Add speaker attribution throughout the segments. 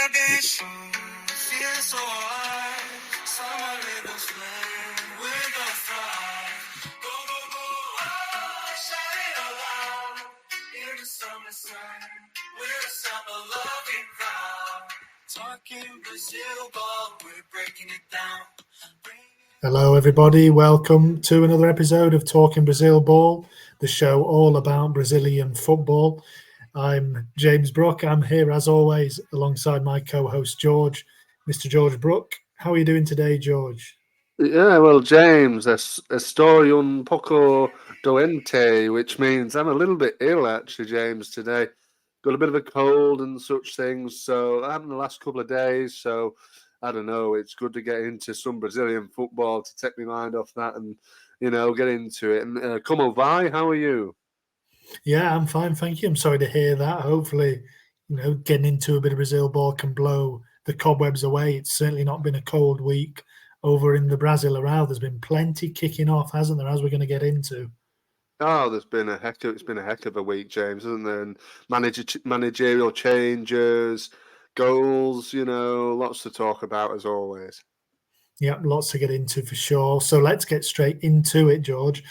Speaker 1: navigation. Feeling so hard. Summer rhythms flame. We're gonna thrive. Go, go, go. Oh, shout it aloud. In the summer sun. We're a summer loving crowd. Talking Brazil ball. We're breaking it down.
Speaker 2: Hello, everybody. Welcome to another episode of Talking Brazil Ball, the show all about Brazilian football. I'm James Brook. I'm here, as always, alongside my co-host, George, Mr. George Brook. How are you doing today, George?
Speaker 3: Yeah, well, James, estoy un poco doente, which means I'm a little bit ill, actually, James, today. Got a bit of a cold and such things, so that happened the last couple of days, so I don't know, it's good to get into some Brazilian football to take my mind off that and, get into it. And como vai, how are you?
Speaker 2: Yeah, I'm fine, thank you. I'm sorry to hear that. Hopefully, getting into a bit of Brazil ball can blow the cobwebs away. It's certainly not been a cold week over in the Brazilian Serie A. There's been plenty kicking off, hasn't there, as we're going to get into.
Speaker 3: Oh, it's been a heck of a week, James, hasn't there? And managerial changes, goals, lots to talk about as always.
Speaker 2: Yeah, lots to get into for sure. So let's get straight into it, George.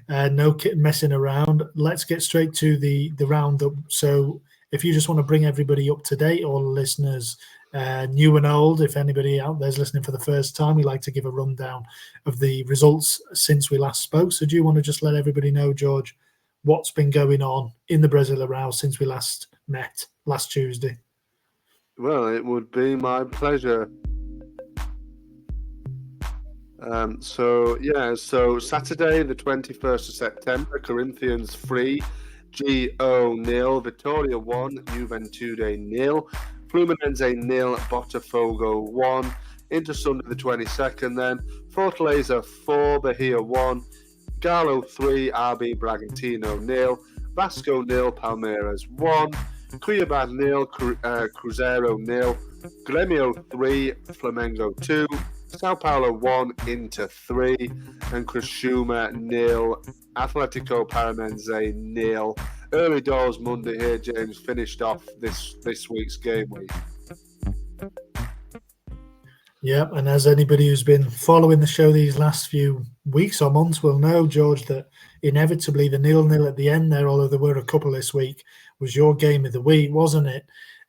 Speaker 2: No messing around. Let's get straight to the roundup. So if you just want to bring everybody up to date, all the listeners, new and old, if anybody out there's listening for the first time, we like to give a rundown of the results since we last spoke. So do you want to just let everybody know, George, what's been going on in the Brazilian Serie A since we last met last Tuesday?
Speaker 3: Well, it would be my pleasure. So Saturday, the 21st of September, Corinthians 3, GO 0, Vitória 1, Juventude 0, Fluminense 0, Botafogo 1, into Sunday the 22nd then, Fortaleza 4, Bahia 1, Galo 3, RB Bragantino 0, Vasco 0, Palmeiras 1, Cuiabá 0, Cruzeiro 0, Grêmio 3, Flamengo 2, Sao Paulo 1, Inter 3, and Criciúma 0, Atletico Paranaense 0. Early doors Monday here, James, finished off this week's game week.
Speaker 2: Yeah, and as anybody who's been following the show these last few weeks or months will know, George, that inevitably the 0-0 at the end there, although there were a couple this week, was your game of the week, wasn't it?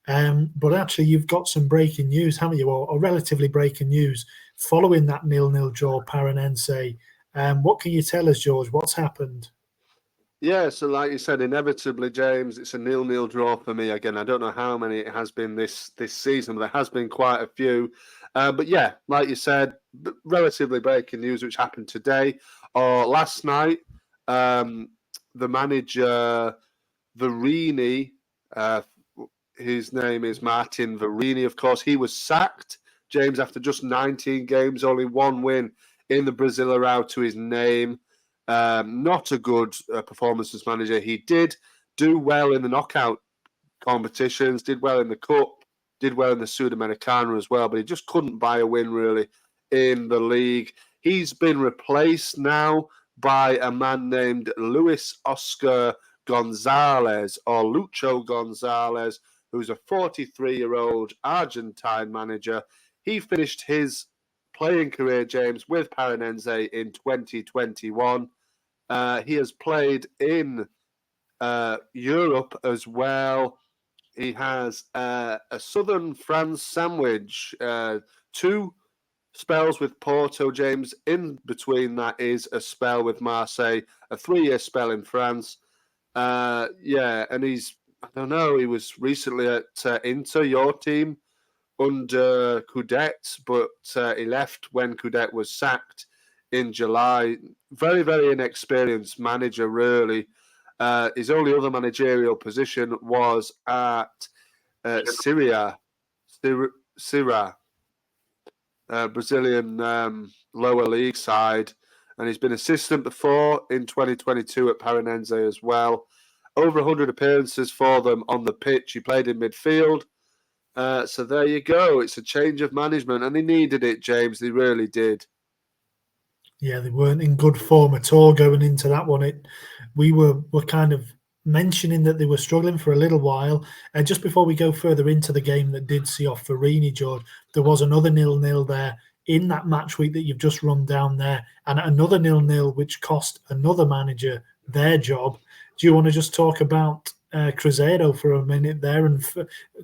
Speaker 2: But actually, you've got some breaking news, haven't you, or relatively breaking news following that 0-0 draw, Paranense. What can you tell us, George? What's happened?
Speaker 3: Yeah, so like you said, inevitably, James, it's a 0-0 draw for me again. I don't know how many it has been this season, but there has been quite a few. But yeah, like you said, relatively breaking news, which happened today or last night. The manager, Verini, his name is Martin Verini, of course, he was sacked, James, after just 19 games, only one win in the Brazilian Serie A to his name. Not a good performance as manager. He did do well in the knockout competitions, did well in the Cup, did well in the Sudamericana as well, but he just couldn't buy a win really in the league. He's been replaced now by a man named Luis Oscar Gonzalez, or Lucho Gonzalez, who's a 43-year-old Argentine manager. He finished his playing career, James, with Paranense in 2021. He has played in Europe as well. He has a southern France sandwich, 2 spells with Porto, James. In between that is a spell with Marseille, a 3-year spell in France. And he was recently at Inter, your team, under Coudet, but he left when Coudet was sacked in July. Very, very inexperienced manager, really. His only other managerial position was at Syria, Brazilian lower league side, and he's been assistant before in 2022 at Paranense as well. Over 100 appearances for them on the pitch. He played in midfield. So there you go. It's a change of management, and they needed it, James. They really did.
Speaker 2: Yeah, they weren't in good form at all going into that one. We were kind of mentioning that they were struggling for a little while. And just before we go further into the game that did see off Farini, George, there was another 0-0 there in that match week that you've just run down there, and another 0-0 which cost another manager their job. Do you want to just talk about Cruzeiro for a minute there? And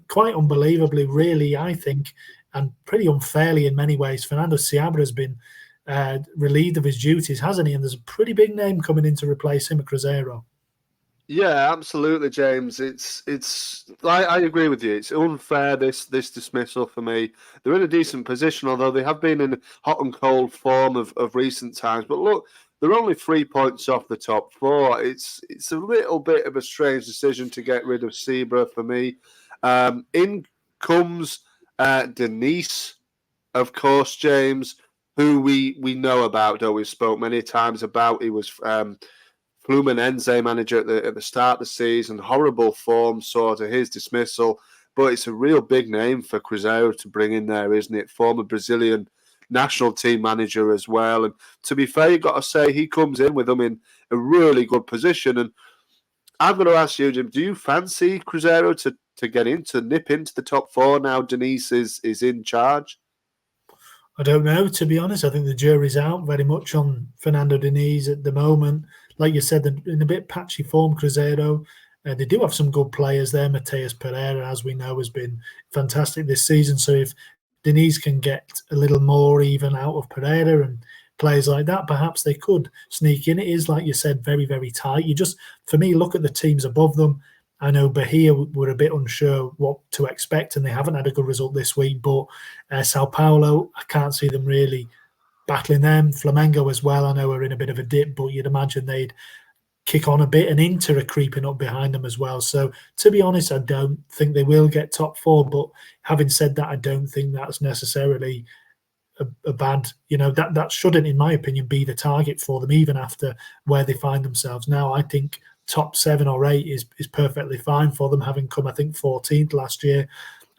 Speaker 2: quite unbelievably, really, I think, and pretty unfairly in many ways, Fernando Seabra has been relieved of his duties, hasn't he? And there's a pretty big name coming in to replace him at Cruzeiro.
Speaker 3: Yeah, absolutely, James. I agree with you. It's unfair, this dismissal for me. They're in a decent position, although they have been in hot and cold form of recent times. But look, they're only 3 points off the top four. It's a little bit of a strange decision to get rid of Seabra for me. In comes Denise, of course, James, who we know about, though we've spoke many times about. He was Fluminense manager at the start of the season. Horrible form saw to his dismissal, but it's a real big name for Cruzeiro to bring in there, isn't it? Former Brazilian national team manager as well. And to be fair, you've got to say he comes in with them in a really good position. And I'm going to ask you, Jim, do you fancy Cruzeiro to get in, to nip into the top four now Denise is in charge?
Speaker 2: I don't know, to be honest. I think the jury's out very much on Fernando Diniz at the moment. Like you said, they're in a bit patchy form, Cruzeiro. They do have some good players there. Mateus Pereira, as we know, has been fantastic this season. So if Diniz can get a little more even out of Pereira and players like that, perhaps they could sneak in. It is, like you said, very, very tight. You just, for me, look at the teams above them. I know Bahia were a bit unsure what to expect, and they haven't had a good result this week. But Sao Paulo, I can't see them really battling them. Flamengo as well, I know are in a bit of a dip, but you'd imagine they'd kick on a bit, and Inter are creeping up behind them as well. So to be honest, I don't think they will get top four. But having said that, I don't think that's necessarily a bad, that shouldn't, in my opinion, be the target for them, even after where they find themselves now. I think top 7 or 8 is perfectly fine for them, having come, I think, 14th last year.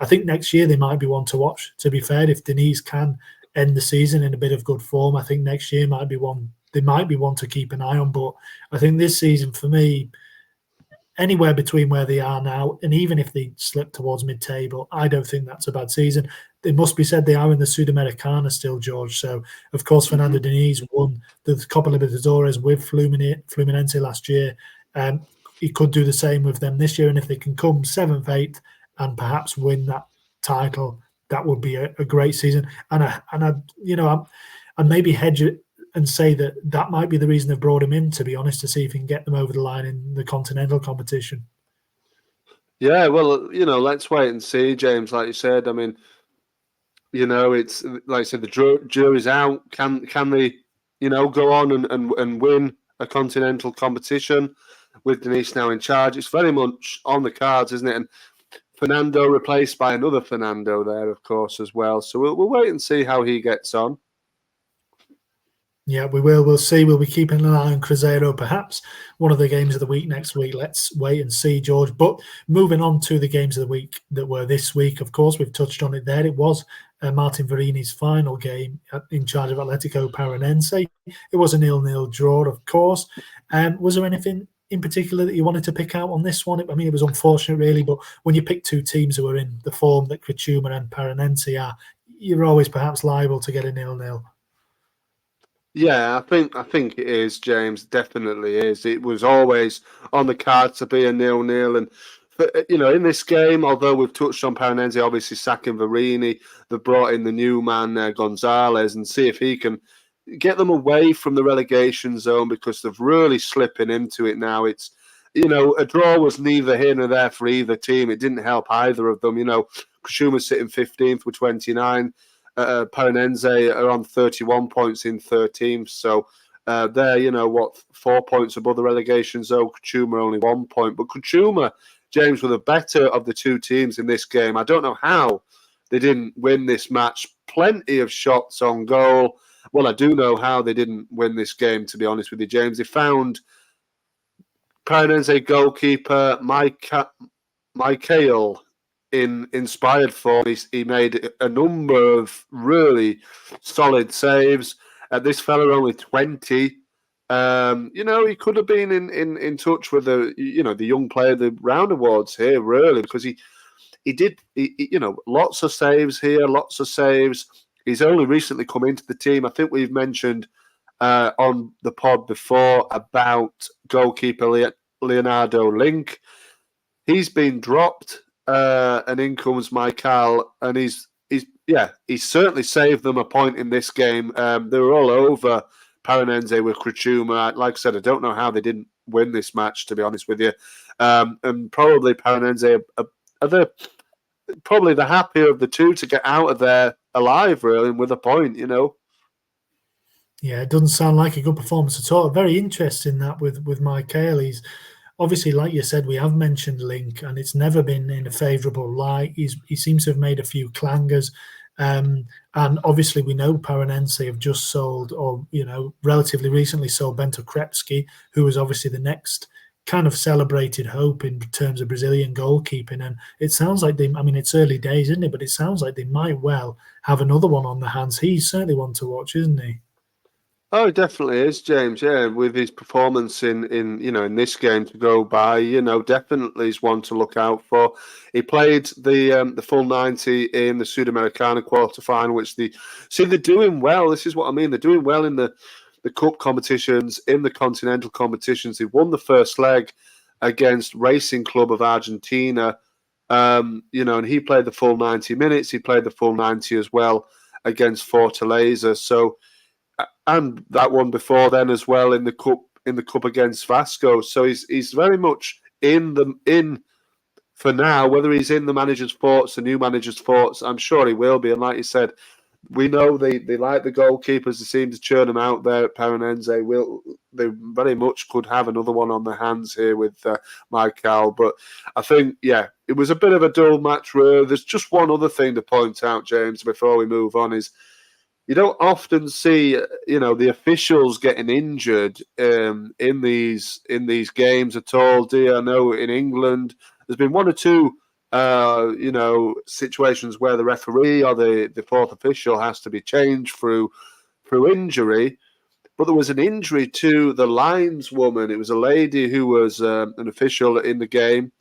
Speaker 2: I think next year they might be one to watch, to be fair. If Denise can end the season in a bit of good form, I think next year might be one to keep an eye on. But I think this season, for me, anywhere between where they are now, and even if they slip towards mid-table, I don't think that's a bad season. It must be said they are in the Sudamericana still, George. So, of course, Fernando Diniz won the Copa Libertadores with Fluminense last year. He could do the same with them this year, and if they can come 7th, 8th, and perhaps win that title, that would be a great season. And maybe hedge it and say that might be the reason they've brought him in, to be honest, to see if he can get them over the line in the continental competition.
Speaker 3: Yeah, well, let's wait and see, James. Like you said, I mean, it's like I said, the jury's out. Can they, go on and win a continental competition with Denise now in charge? It's very much on the cards, isn't it? And Fernando replaced by another Fernando there, of course, as well. So we'll wait and see how he gets on.
Speaker 2: Yeah, we will. We'll see. We'll be keeping an eye on Cruzeiro, perhaps one of the games of the week next week. Let's wait and see, George. But moving on to the games of the week that were this week, of course, we've touched on it there. It was Martin Varini's final game in charge of Atletico Paranense. It was a 0-0 draw, of course. Was there anything in particular that you wanted to pick out on this one? I mean, it was unfortunate, really, but when you pick two teams who are in the form that Criciúma and Paranense are, you're always perhaps liable to get a 0-0.
Speaker 3: Yeah, I think it is, James. Definitely is. It was always on the cards to be a 0-0, and in this game, although we've touched on Paranense obviously sacking Varini, they brought in the new man Gonzalez, and see if he can get them away from the relegation zone, because they're really slipping into it now. It's a draw was neither here nor there for either team. It didn't help either of them. Criciúma's sitting 15th with 29. Paranense are on 31 points in 13th, so they're 4 points above the relegation zone. Criciúma only 1 point, but Criciúma, James, were the better of the two teams in this game. I don't know how they didn't win this match. Plenty of shots on goal. Well, I do know how they didn't win this game, to be honest with you, James. They found Paranense goalkeeper Michael in inspired form. He made a number of really solid saves. This fella only 20, He could have been in touch with the young player of the round awards here, really, because he did lots of saves here, lots of saves. He's only recently come into the team. I think we've mentioned on the pod before about goalkeeper Leonardo Link. He's been dropped, and in comes Michael, and he's certainly saved them a point in this game. They were all over Paranense with Krachuma. Like I said, I don't know how they didn't win this match, to be honest with you. And probably Paranense are probably the happier of the two to get out of there alive, really, and with a point,
Speaker 2: Yeah, it doesn't sound like a good performance at all. Very interesting that with Michael. He's obviously, like you said, we have mentioned Link, and it's never been in a favourable light. He seems to have made a few clangers. And obviously, we know Paranense have just sold, or relatively recently sold Bento Krepski, who was obviously the next kind of celebrated hope in terms of Brazilian goalkeeping. And it sounds like it's early days, isn't it? But it sounds like they might well have another one on their hands. He's certainly one to watch, isn't he?
Speaker 3: Oh, it definitely is, James. Yeah, with his performance in this game to go by, definitely is one to look out for. He played the full 90 in the Sudamericana quarterfinal, which they're doing well. This is what I mean. They're doing well in the cup competitions, in the continental competitions. They won the first leg against Racing Club of Argentina, and he played the full 90 minutes. He played the full 90 as well against Fortaleza. So. And that one before then as well in the cup against Vasco. So he's very much in for now. Whether he's in the manager's thoughts, the new manager's thoughts, I'm sure he will be. And like you said, we know they like the goalkeepers. They seem to churn them out there at Paranense. They very much could have another one on their hands here with Michael. But I think, it was a bit of a dull match. Really. There's just one other thing to point out, James, before we move on is. You don't often see, the officials getting injured in these games at all. Do you? I know in England there's been one or two, situations where the referee or the fourth official has to be changed through injury. But there was an injury to the lineswoman. It was a lady who was an official in the game,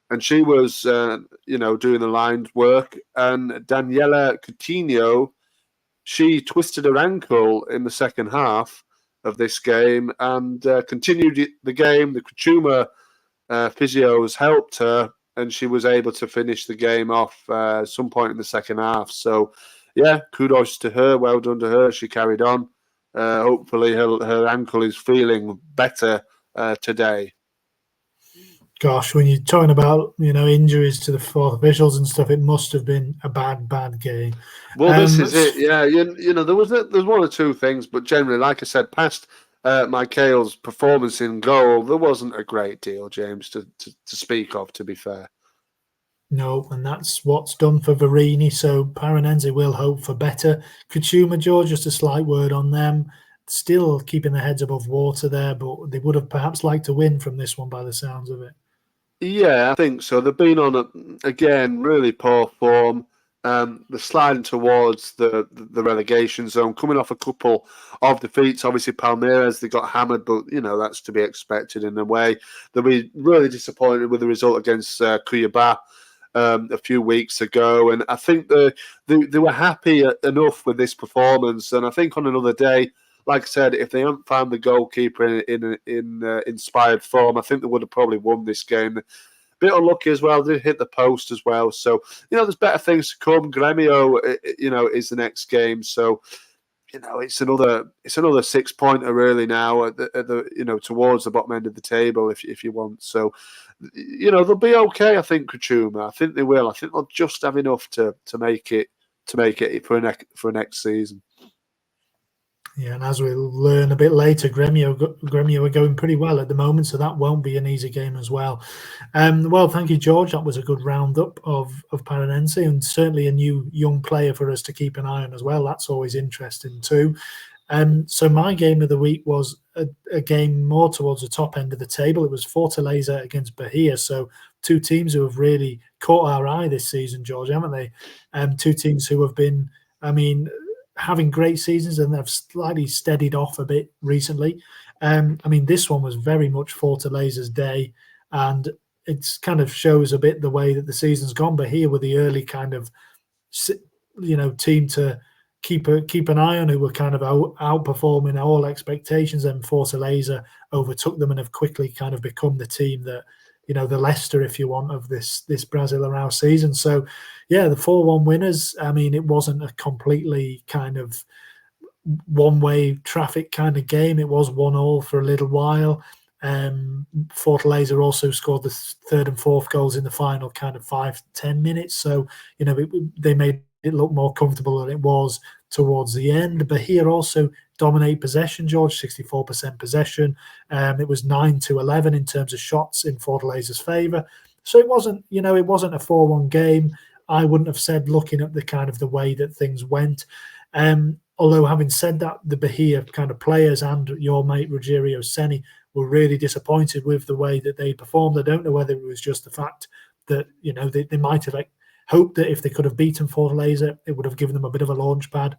Speaker 3: and she was, doing the lines work. And Daniela Coutinho. She twisted her ankle in the second half of this game and continued the game. The Krachuma physios helped her, and she was able to finish the game off some point in the second half. So, kudos to her. Well done to her. She carried on. Hopefully, her ankle is feeling better today.
Speaker 2: Gosh, when you're talking about injuries to the fourth officials and stuff, it must have been a bad game.
Speaker 3: Well, this is it. Yeah, there's one or two things, but generally, like I said, past Michael's performance in goal, there wasn't a great deal, James, to speak of. To be fair.
Speaker 2: No, and that's what's done for Varini. So Paranense will hope for better. Krachuma, George, just a slight word on them. Still keeping their heads above water there, but they would have perhaps liked to win from this one by the sounds of it.
Speaker 3: Yeah, I think so. They've been on again really poor form. They're sliding towards the relegation zone, coming off a couple of defeats. Obviously, Palmeiras, they got hammered, but that's to be expected in a way. They'll be really disappointed with the result against Cuiabá a few weeks ago, and I think they were happy enough with this performance. And I think on another day, like I said, if they hadn't found the goalkeeper in inspired form, I think they would have probably won this game. Bit unlucky as well. They hit the post as well. So, there's better things to come. Gremio, is the next game. So, it's another 6-pointer really now at the towards the bottom end of the table if you want. So, they'll be okay. I think Krachuma. I think they will. I think they'll just have enough to make it for next season.
Speaker 2: Yeah, and as we'll learn a bit later, Gremio are going pretty well at the moment, so that won't be an easy game as well. Well, thank you, George. That was a good roundup of Paranense, and certainly a new young player for us to keep an eye on as well. That's always interesting too. So my game of the week was a game more towards the top end of the table. It was Fortaleza against Bahia. So two teams who have really caught our eye this season, George, haven't they? Two teams who have been, having great seasons and have slightly steadied off a bit recently. I mean, this one was very much Fortaleza's day, and it's kind of shows a bit the way that the season's gone. But here were the early kind of, team to keep an eye on, who were kind of outperforming all expectations, and Fortaleza overtook them and have quickly kind of become the team that, the Leicester, if you want, of this Brasileirão season. So, yeah, the 4-1 winners. I mean, it wasn't a completely kind of one-way traffic kind of game. It was 1-1 for a little while. Fortaleza also scored the third and fourth goals in the final kind of 5-10 minutes. So, they made it look more comfortable than it was towards the end. But here also dominate possession, George, 64% possession. It was 9-11 in terms of shots in Fortaleza's favour. So it wasn't, it wasn't a 4-1 game. I wouldn't have said, looking at the kind of the way that things went. Although having said that, the Bahia kind of players and your mate Rogério Ceni were really disappointed with the way that they performed. I don't know whether it was just the fact that, they might have hoped that if they could have beaten Fortaleza, it would have given them a bit of a launch pad.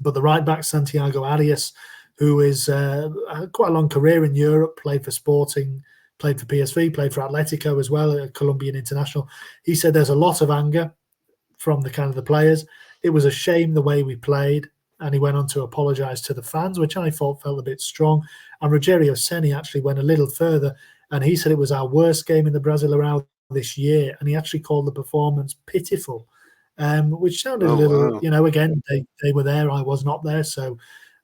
Speaker 2: But the right back, Santiago Arias, who is quite a long career in Europe, played for Sporting, played for PSV, played for Atletico as well, a Colombian international. He said there's a lot of anger from the kind of the players. It was a shame the way we played. And he went on to apologise to the fans, which I thought felt a bit strong. And Rogério Ceni actually went a little further, and he said it was our worst game in the Brasileirão this year, and he actually called the performance pitiful, which sounded a little,
Speaker 3: wow.
Speaker 2: Again, they were there, I was not there, so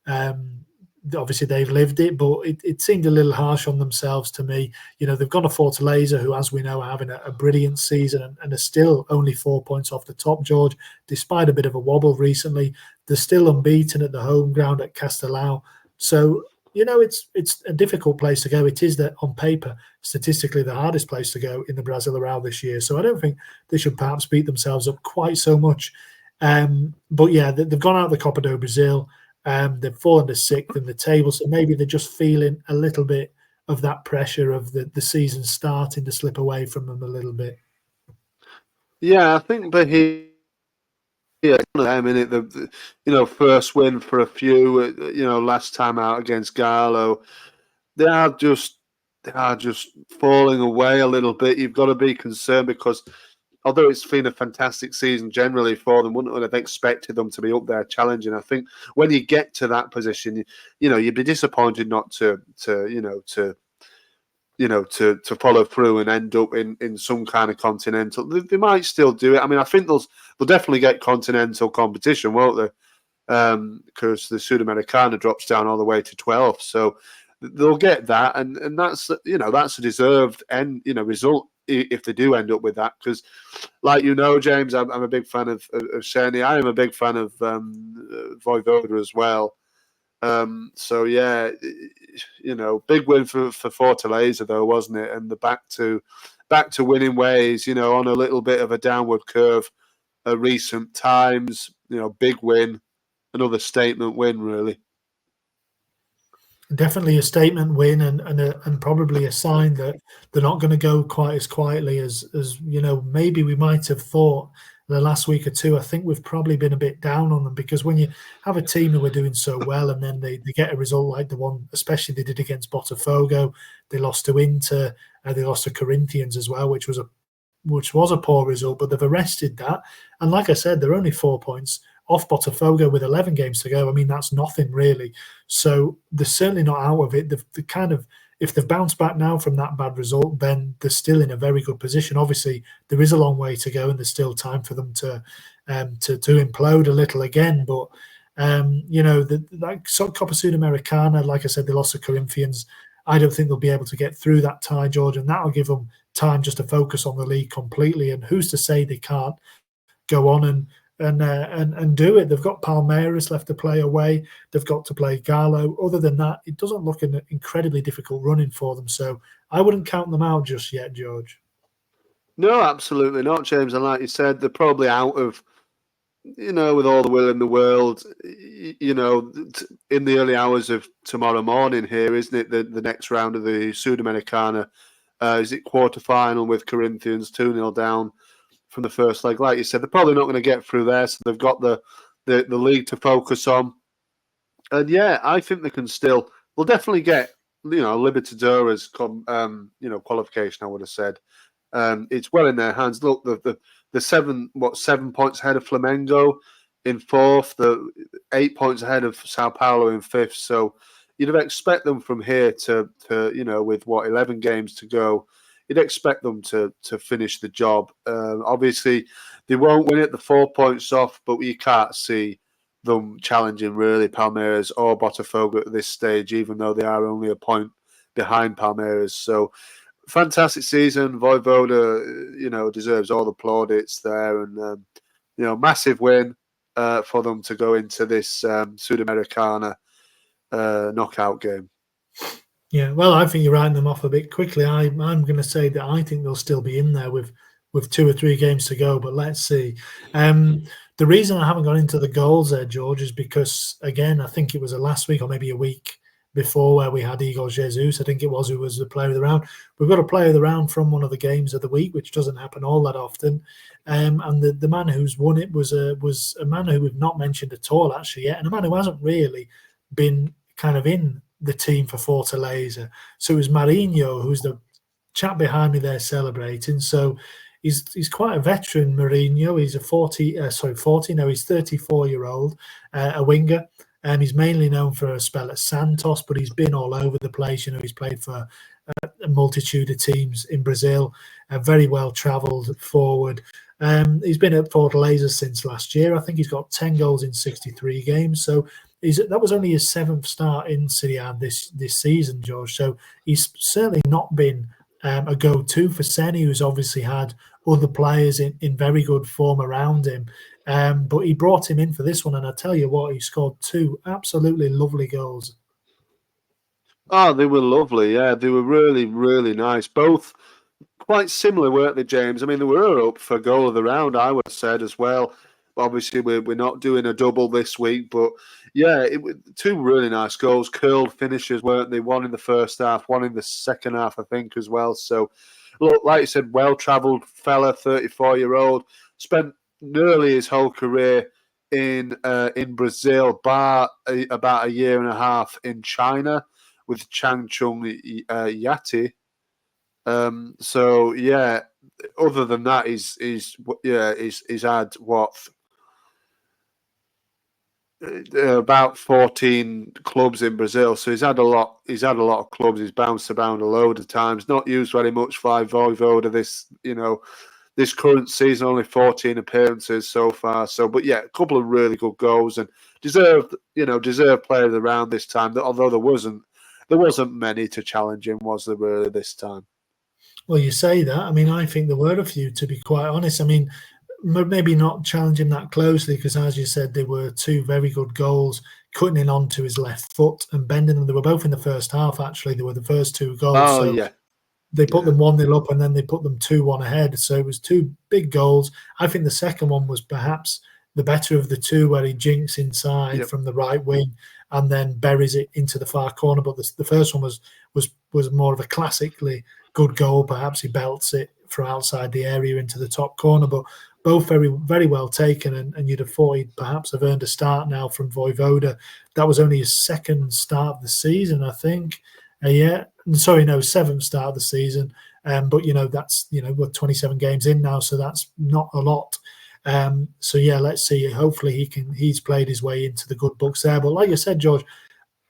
Speaker 2: obviously they've lived it, but it seemed a little harsh on themselves to me. They've got a Fortaleza who, as we know, are having a brilliant season and are still only 4 points off the top, George, despite a bit of a wobble recently. They're still unbeaten at the home ground at Castelao. So, it's a difficult place to go. It is that on paper, statistically, the hardest place to go in the Brasileirão this year. So I don't think they should perhaps beat themselves up quite so much. But yeah, they've gone out of the Copa do Brazil. They've fallen to sixth in the table. So maybe they're just feeling a little bit of that pressure of the season starting to slip away from them a little bit.
Speaker 3: Yeah, I think Bahia. Yeah, I mean, the first win for a few. Last time out against Galo, they are just falling away a little bit. You've got to be concerned because although it's been a fantastic season generally for them, wouldn't have expected them to be up there challenging. I think when you get to that position, you'd be disappointed not to follow through and end up in some kind of continental. They might still do it. I mean, I think they'll definitely get continental competition, won't they? Because the Sudamericana drops down all the way to 12th, so they'll get that, and that's that's a deserved result if they do end up with that. Because, like James, I'm a big fan of Ceni. I am a big fan of Vojvoda as well. So yeah, big win for Fortaleza though, wasn't it? And the back to winning ways, on a little bit of a downward curve recent times, big win, another statement win, really.
Speaker 2: Definitely a statement win, and probably a sign that they're not going to go quite as quietly as maybe we might have thought the last week or two. I think we've probably been a bit down on them, because when you have a team who are doing so well and then they get a result like the one, especially they did against Botafogo, they lost to Inter, they lost to Corinthians as well, which was a poor result, but they've arrested that. And like I said, they're only 4 points off Botafogo with 11 games to go. I mean, that's nothing really. So they're certainly not out of it. They've kind of, if they've bounced back now from that bad result, then they're still in a very good position. Obviously, there is a long way to go, and there's still time for them to implode a little again. But that Copa Sudamericana, like I said, they lost to Corinthians. I don't think they'll be able to get through that tie, George, and that'll give them time just to focus on the league completely. And who's to say they can't go on and do it? They've got Palmeiras left to play away. They've got to play Galo. Other than that, it doesn't look an incredibly difficult running for them. So I wouldn't count them out just yet, George.
Speaker 3: No, absolutely not, James. And like you said, they're probably out of, with all the will in the world, in the early hours of tomorrow morning here, isn't it? The next round of the Sudamericana. Is it quarterfinal with Corinthians 2-0 down from the first leg? Like you said, they're probably not going to get through there, so they've got the league to focus on. And yeah, I think they'll definitely get Libertadora's qualification, I would have said. It's well in their hands. Look, the 7 points ahead of Flamengo in fourth, the 8 points ahead of Sao Paulo in fifth. So you'd expect them from here to with 11 games to go, you'd expect them to finish the job. Obviously, they won't win it. The 4 points off, but you can't see them challenging really Palmeiras or Botafogo at this stage, even though they are only a point behind Palmeiras. So fantastic season. Voivoda, deserves all the plaudits there, and massive win for them to go into this Sudamericana knockout game.
Speaker 2: Yeah, well, I think you're writing them off a bit quickly. I'm going to say that I think they'll still be in there with 2 or 3 games to go, but let's see. The reason I haven't gone into the goals there, George, is because, again, I think it was last week or maybe a week before where we had Igor Jesus, I think it was, who was the player of the round. We've got a player of the round from one of the games of the week, which doesn't happen all that often. And the man who's won it was a man who we've not mentioned at all, actually, yet, and a man who hasn't really been kind of in the team for Fortaleza. So it was Marinho, who's the chap behind me there celebrating. So he's quite a veteran, Mourinho. He's he's 34-year-old, a winger. He's mainly known for a spell at Santos, but he's been all over the place. He's played for a multitude of teams in Brazil, very well travelled forward. He's been at Fortaleza since last year. I think he's got 10 goals in 63 games. So that was only his 7th start in Serie A this season, George. So he's certainly not been a go-to for Senni, who's obviously had other players in very good form around him. But he brought him in for this one, and I tell you what, he scored 2 absolutely lovely goals.
Speaker 3: Oh, they were lovely. Yeah, they were really, really nice. Both quite similar, weren't they, James? I mean, they were up for goal of the round, I would have said as well. Obviously, we're not doing a double this week, but yeah, 2 really nice goals, curled finishes, weren't they? One in the first half, one in the second half, I think, as well. So, look, like you said, well-travelled fella, 34-year-old, spent nearly his whole career in Brazil, bar about a year and a half in China with Changchun Yati. So yeah, other than that, he's had what about 14 clubs in Brazil. So he's had a lot. He's had a lot of clubs. He's bounced around a load of times. Not used very much by Voivoda this current season. Only 14 appearances so far. So, but yeah, a couple of really good goals and deserved player of the round this time. Although there wasn't many to challenge him, was there really this time?
Speaker 2: Well, you say that. I mean, I think there were a few, to be quite honest. I mean, maybe not challenging that closely because, as you said, there were 2 very good goals, cutting in onto his left foot and bending them. They were both in the first half, actually. They were the first 2 goals.
Speaker 3: Oh,
Speaker 2: so
Speaker 3: yeah.
Speaker 2: They put them 1-0 up and then they put them 2-1 ahead. So it was 2 big goals. I think the second one was perhaps the better of the 2, where he jinks inside from the right wing and then buries it into the far corner. But the first one was more of a classically good goal. Perhaps he belts it from outside the area into the top corner. But both very, very well taken, and you'd have thought he'd perhaps have earned a start now from Voivoda. That was only his 2nd start of the season, I think. 7th start of the season. But that's we're 27 games in now, so that's not a lot. So yeah, let's see. Hopefully he's played his way into the good books there. But like you said, George,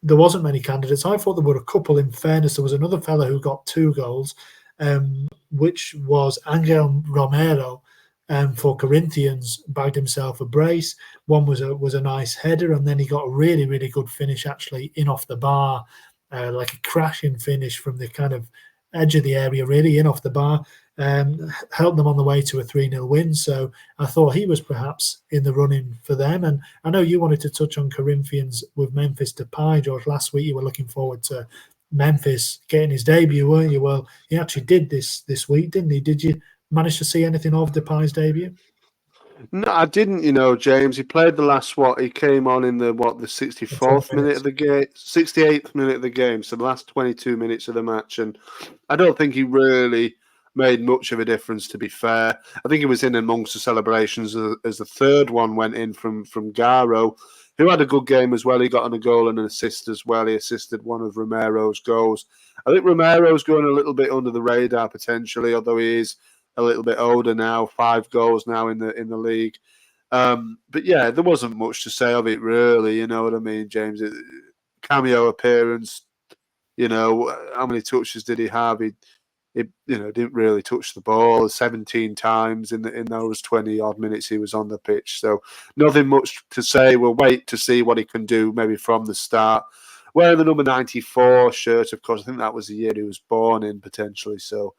Speaker 2: there wasn't many candidates. I thought there were a couple. In fairness, there was another fella who got 2 goals, which was Angel Romero. For Corinthians, bagged himself a brace. One was a nice header, and then he got a really, really good finish actually in off the bar, like a crashing finish from the kind of edge of the area, really in off the bar. Helped them on the way to a 3-0 win. So I thought he was perhaps in the running for them. And I know you wanted to touch on Corinthians with Memphis Depay, George. Last week you were looking forward to Memphis getting his debut, weren't you? Well, he actually did this week, didn't he? Did you manage to see anything of Depay's debut?
Speaker 3: No, I didn't. James. He played the last He came on in the 64th minute of the game, 68th minute of the game. So the last 22 minutes of the match, and I don't think he really made much of a difference. To be fair, I think he was in amongst the celebrations as the 3rd one went in from Garo. who had a good game as well. He got on a goal and an assist as well. He assisted one of Romero's goals. I think Romero's going a little bit under the radar potentially, although he is a little bit older now. 5 goals now in the league. But yeah, there wasn't much to say of it really. You know what I mean, James? Cameo appearance. You know, how many touches did he have? He didn't really touch the ball 17 times in those 20 odd minutes he was on the pitch. So nothing much to say. We'll wait to see what he can do maybe from the start. Wearing the number 94 shirt, of course, I think that was the year he was born in potentially. So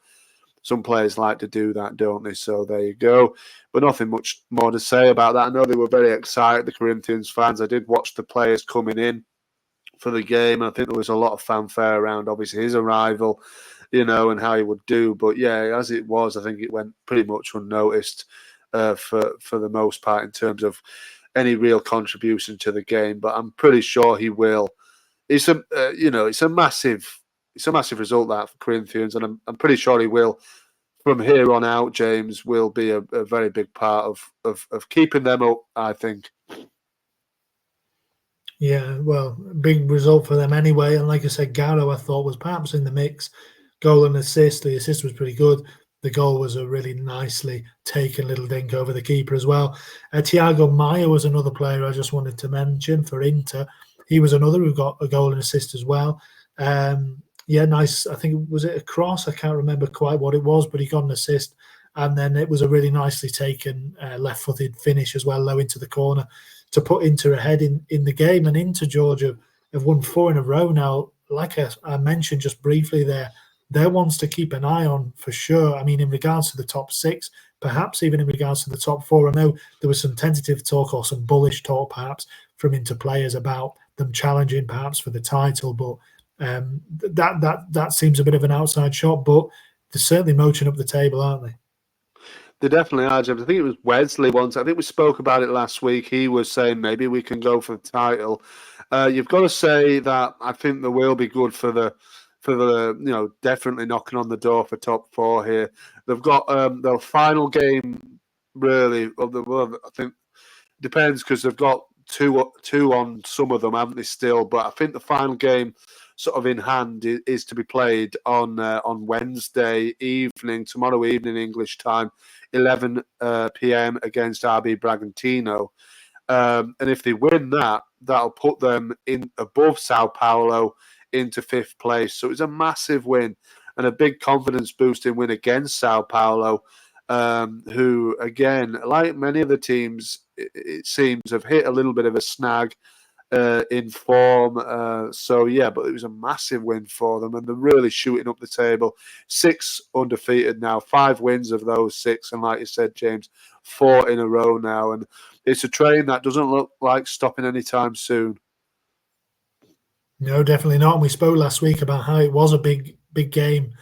Speaker 3: some players like to do that, don't they? So there you go. But nothing much more to say about that. I know they were very excited, the Corinthians fans. I did watch the players coming in for the game. I think there was a lot of fanfare around, obviously, his arrival, you know, and how he would do. But yeah, as it was, I think it went pretty much unnoticed for the most part in terms of any real contribution to the game. But I'm pretty sure he will. It's a massive result that for Corinthians, and I'm pretty sure he will. From here on out, James will be a very big part of keeping them up, I think.
Speaker 2: Yeah, well, big result for them anyway. And like I said, Gallo, I thought, was perhaps in the mix. Goal and assist. The assist was pretty good. The goal was a really nicely taken little dink over the keeper as well. Thiago Maia was another player I just wanted to mention for Inter. He was another who got a goal and assist as well. Yeah, nice. I think, was it a cross? I can't remember quite what it was, but he got an assist. And then it was a really nicely taken left-footed finish as well, low into the corner, to put Inter ahead in the game. And Inter, Georgia, have won 4 in a row now. Like I mentioned just briefly there, they're ones to keep an eye on for sure. I mean, in regards to the top 6, perhaps even in regards to the top 4, I know there was some tentative talk or some bullish talk perhaps from Inter players about them challenging perhaps for the title, but that seems a bit of an outside shot. But they're certainly motoring up the table, aren't they?
Speaker 3: They definitely are, James. I think it was Wesley once. I think we spoke about it last week. He was saying maybe we can go for the title. You've got to say that I think they will be good for the definitely knocking on the door for top 4 here. They've got their final game really of the world. I think depends because they've got two on some of them, haven't they? Still, but I think the final game sort of in hand is to be played on Wednesday evening, tomorrow evening English time, 11 p.m. against RB Bragantino. And if they win that, that'll put them in above Sao Paulo into 5th place. So it's a massive win and a big confidence boosting win against Sao Paulo, who, again, like many of the teams, it seems have hit a little bit of a snag in form. So, yeah, but it was a massive win for them, and they're really shooting up the table. 6 undefeated now, 5 wins of those 6, and like you said, James, 4 in a row now. And it's a train that doesn't look like stopping anytime soon.
Speaker 2: No, definitely not. And we spoke last week about how it was a big game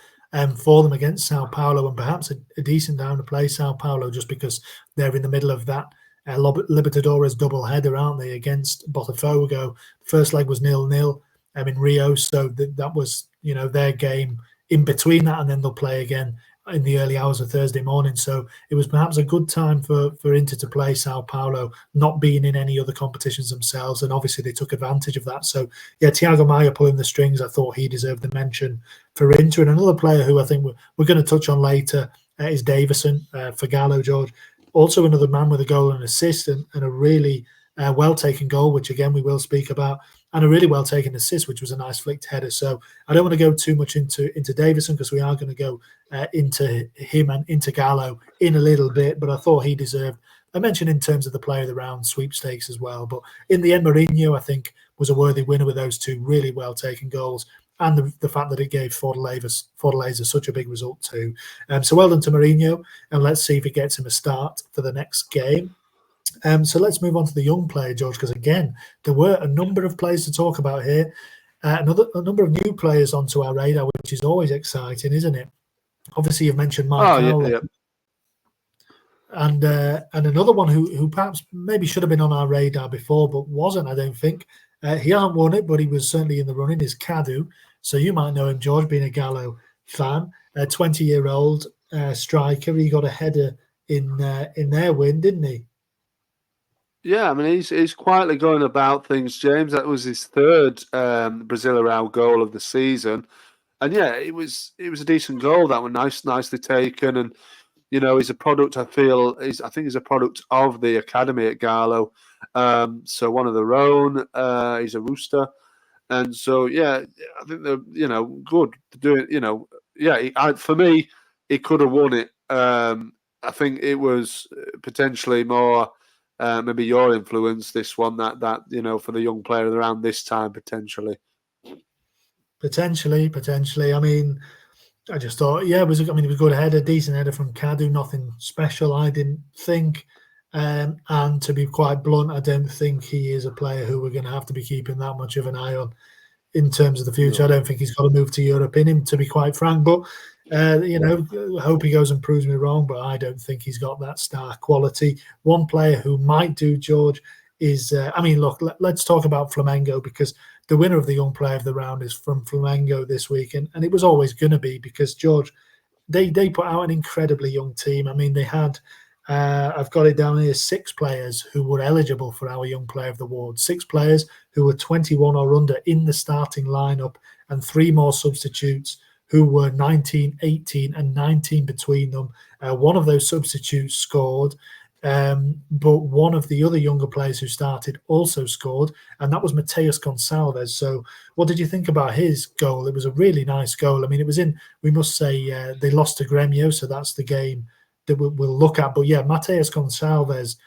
Speaker 2: for them against Sao Paulo, and perhaps a decent down to play Sao Paulo just because they're in the middle of that Libertadores double header, aren't they, against Botafogo? First leg was 0-0 in Rio, so that was their game in between that, and then they'll play again in the early hours of Thursday morning. So it was perhaps a good time for Inter to play Sao Paulo, not being in any other competitions themselves, and obviously they took advantage of that. So yeah, Thiago Maia pulling the strings, I thought he deserved the mention for Inter. And another player who I think we're going to touch on later is Davison for Gallo, George. Also another man with a goal and assist, and a really well-taken goal, which again we will speak about, and a really well-taken assist, which was a nice flicked header. So I don't want to go too much into Davison because we are going to go into him and into Gallo in a little bit, but I thought he deserved a mention in terms of the player of the round sweepstakes as well. But in the end, Mourinho, I think, was a worthy winner with those 2 really well-taken goals, and the fact that it gave Fortaleza such a big result too. So well done to Mourinho, and let's see if it gets him a start for the next game. So let's move on to the young player, George, because again, there were a number of players to talk about here. A number of new players onto our radar, which is always exciting, isn't it? Obviously, you've mentioned Mark Howlett.
Speaker 3: Yeah.
Speaker 2: And another one who perhaps maybe should have been on our radar before, but wasn't, I don't think. He hasn't won it, but he was certainly in the running, is Cadu. So you might know him, George, being a Gallo fan. 20-year-old striker. He got a header in their win, didn't he?
Speaker 3: Yeah, I mean he's quietly going about things, James. That was his third Brazilian goal of the season, and yeah, it was a decent goal. That one nicely taken, and he's a product. I think he's a product of the academy at Galo. So one of their own. He's a rooster, and so yeah, I think they're good to do it. Yeah, for me, he could have won it. I think it was potentially more maybe your influence this one that for the young player around this time potentially.
Speaker 2: Potentially. I mean, I just thought, yeah, it was. I mean, it was a good header, decent header from Cadu, nothing special, I didn't think. And to be quite blunt, I don't think he is a player who we're going to have to be keeping that much of an eye on in terms of the future.
Speaker 3: No.
Speaker 2: I don't think he's got to move to Europe in him, to be quite frank. But I hope he goes and proves me wrong. But I don't think he's got that star quality. One player who might do, George, is I mean, look, let's talk about Flamengo, because the winner of the Young Player of the Round is from Flamengo this week, and it was always going to be, because George, they put out an incredibly young team. I mean, they had I've got it down here, 6 players who were eligible for our Young Player of the Award, 6 players who were 21 or under in the starting lineup, and 3 more substitutes who were 19, 18, and 19 between them. One of those substitutes scored, but one of the other younger players who started also scored, and that was Mateus Gonçalves. So, what did you think about his goal? It was a really nice goal. I mean, it was in, we must say, they lost to Grêmio, so that's the game that we'll look at. But yeah, Mateus Gonçalves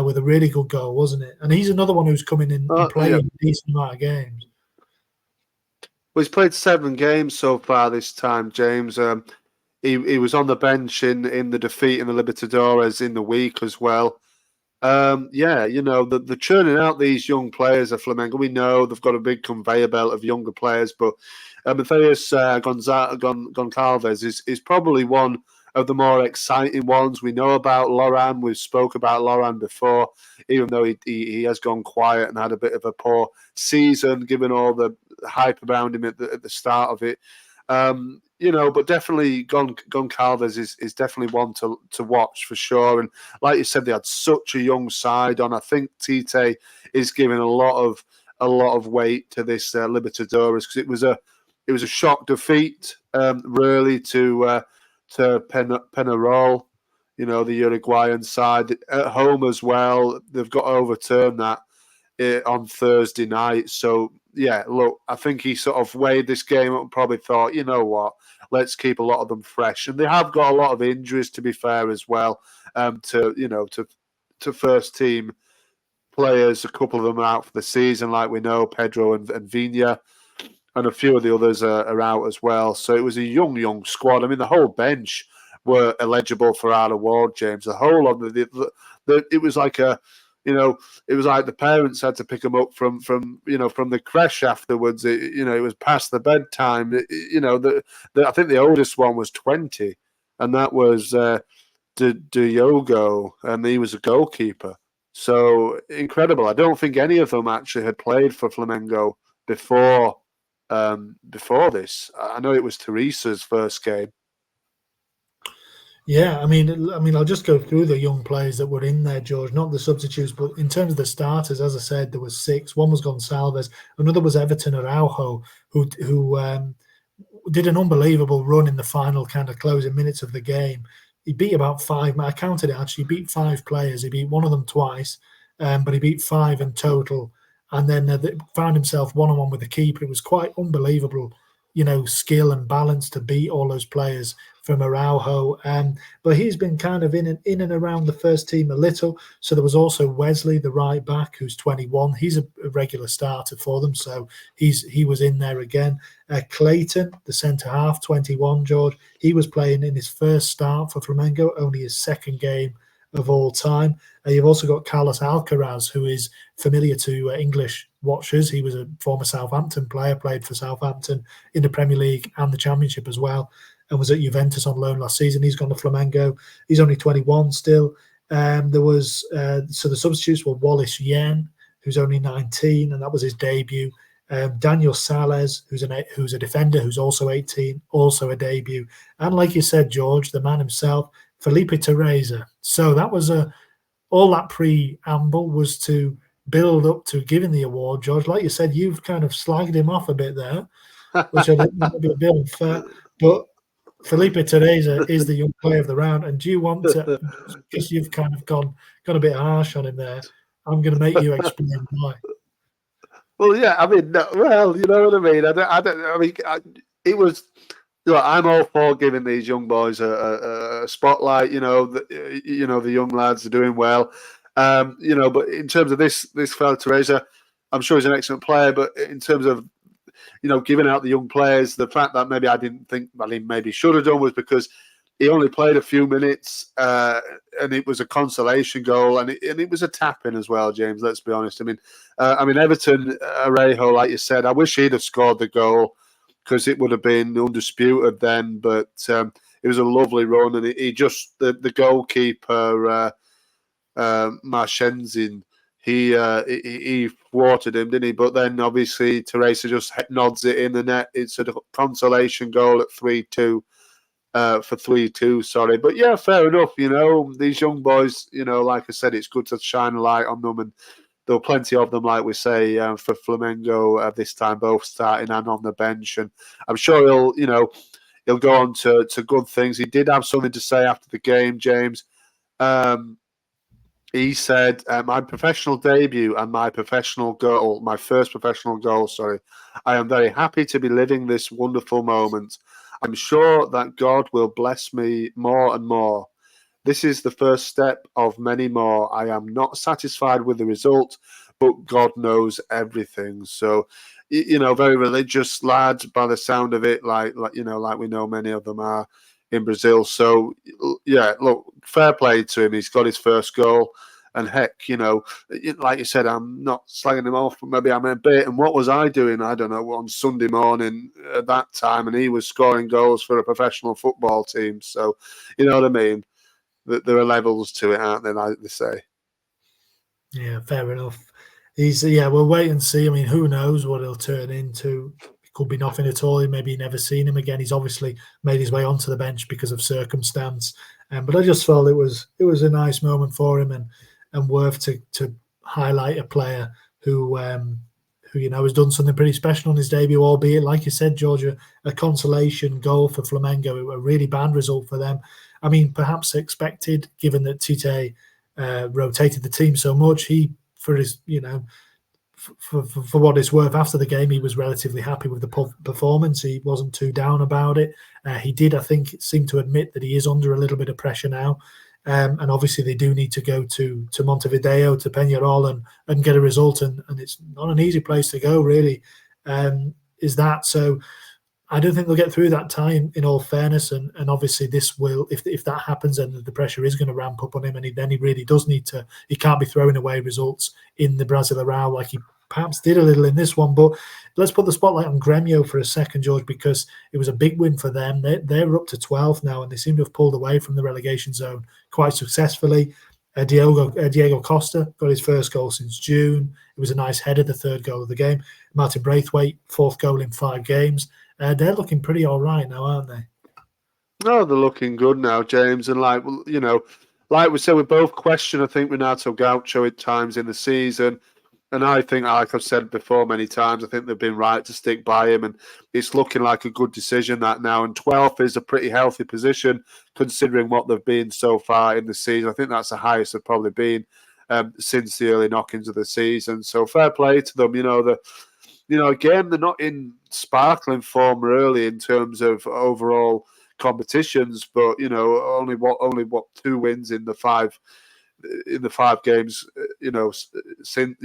Speaker 2: with a really good goal, wasn't it? And he's another one who's coming in and playing
Speaker 3: Yeah.
Speaker 2: a decent amount of games.
Speaker 3: Well, he's played 7 games so far this time, James. He was on the bench in the defeat in the Libertadores in the week as well. Yeah, the churning out these young players at Flamengo. We know they've got a big conveyor belt of younger players, but Mateus Gonçalves is probably one of the more exciting ones. We know about Loran. We've spoke about Loran before, even though he has gone quiet and had a bit of a poor season, given all the hype around him at the start of it. But definitely Goncalves is definitely one to watch for sure. And like you said, they had such a young side on. I think Tite is giving a lot of weight to this Libertadores, because it was a shock defeat, really, to Penarol, the Uruguayan side at home as well. They've got to overturn that on Thursday night. So yeah, look, I think he sort of weighed this game up and probably thought, you know what, let's keep a lot of them fresh. And they have got a lot of injuries, to be fair, as well. To first team players, a couple of them are out for the season, like we know, Pedro and Vina, and a few of the others are out as well. So it was a young squad. I mean, the whole bench were eligible for our award, James. The whole of it was like it was like the parents had to pick them up from the creche afterwards. It was past the bedtime. I think the oldest one was 20, and that was Diogo, and he was a goalkeeper. So incredible. I don't think any of them actually had played for Flamengo before this. I know it was Teresa's first game.
Speaker 2: Yeah, I mean, I'll just go through the young players that were in there, George. Not the substitutes, but in terms of the starters, as I said, there was 6. One was Gonçalves, another was Everton Araujo, who did an unbelievable run in the final kind of closing minutes of the game. He beat about 5. I counted it actually. He beat 5 players. He beat one of them twice, but he beat 5 in total. And then found himself one-on-one with the keeper. It was quite unbelievable, skill and balance to beat all those players from Araujo. But he's been kind of in and around the first team a little. So there was also Wesley, the right back, who's 21. He's a regular starter for them, so he was in there again. Clayton, the centre half, 21, George. He was playing in his first start for Flamengo, only his second game of all time. You've also got Carlos Alcaraz, who is familiar to English watchers. He was a former Southampton player, played for Southampton in the Premier League and the Championship as well, and was at Juventus on loan last season. He's gone to Flamengo. He's only 21 still. There was so the substitutes were Wallace Yen, who's only 19, and that was his debut. Daniel Sales, who's a defender, who's also 18, also a debut. And like you said, George, the man himself, Felipe Teresa. So that was all that preamble was to build up to giving the award, George. Like you said, you've kind of slagged him off a bit there, which I think might be a bit unfair. But Felipe Teresa is the young player of the round, and do you want to, because you've kind of gone a bit harsh on him there, I'm going to make you explain why.
Speaker 3: Well, yeah, I mean, well, you know what I mean. It was. I'm all for giving these young boys a spotlight. The young lads are doing well. But in terms of this fella Teresa, I'm sure he's an excellent player. But in terms of giving out the young players, the fact that maybe I didn't think he maybe should have done was because he only played a few minutes, and it was a consolation goal, and it was a tap-in as well, James, let's be honest. I mean, Everton, Arejo, like you said, I wish he'd have scored the goal because it would have been undisputed then, but it was a lovely run, and he just, the goalkeeper, Marchenzin, he thwarted him, didn't he? But then obviously Teresa just nods it in the net. It's a consolation goal at 3-2. For 3-2, sorry. But yeah, fair enough. These young boys, like I said, it's good to shine a light on them. And there were plenty of them, like we say, for Flamengo this time, both starting and on the bench. And I'm sure he'll go on to good things. He did have something to say after the game, James. He said, my professional debut and my first professional goal, sorry. I am very happy to be living this wonderful moment. I'm sure that God will bless me more and more. This is the first step of many more. I am not satisfied with the result, but God knows everything. So, very religious lads by the sound of it, like we know many of them are in Brazil. So, yeah, look, fair play to him. He's got his first goal. And heck, like you said, I'm not slagging him off, but maybe I'm a bit. And what was I doing? I don't know, on Sunday morning at that time, and he was scoring goals for a professional football team. So, you know what I mean? There are levels to it, aren't there, like they say?
Speaker 2: Yeah, fair enough. We'll wait and see. I mean, who knows what he'll turn into? It could be nothing at all. Maybe you never seen him again. He's obviously made his way onto the bench because of circumstance. But I just felt it was a nice moment for him and worth to highlight a player who has done something pretty special on his debut, albeit, like you said, Georgia, a consolation goal for Flamengo, a really bad result for them. I mean, perhaps expected, given that Tite rotated the team so much. He, for his, for what it's worth, after the game, he was relatively happy with the performance. He wasn't too down about it. He did, I think, seem to admit that he is under a little bit of pressure now. And obviously they do need to go to Montevideo, to Peñarol and get a result. And it's not an easy place to go, really, is that. So I don't think they'll get through that time, in all fairness. And obviously this will, if that happens, then the pressure is going to ramp up on him. And then he really does need to, he can't be throwing away results in the Brasileirão like he perhaps did a little in this one. But let's put the spotlight on Grêmio for a second, George, because it was a big win for them. They're up to 12th now, and they seem to have pulled away from the relegation zone quite successfully. Diego Costa got his first goal since June. It was a nice header, the third goal of the game. Martin Braithwaite, fourth goal in 5 games. They're looking pretty all right now, aren't they?
Speaker 3: No, they're looking good now, James. And like we said, we both question, I think, Renato Gaucho at times in the season. And I think, like I've said before many times, I think they've been right to stick by him. And it's looking like a good decision that now. And 12th is a pretty healthy position, considering what they've been so far in the season. I think that's the highest they've probably been since the early knockings of the season. So fair play to them. Again, they're not in sparkling form really in terms of overall competitions, but only 2 wins in the 5 games, since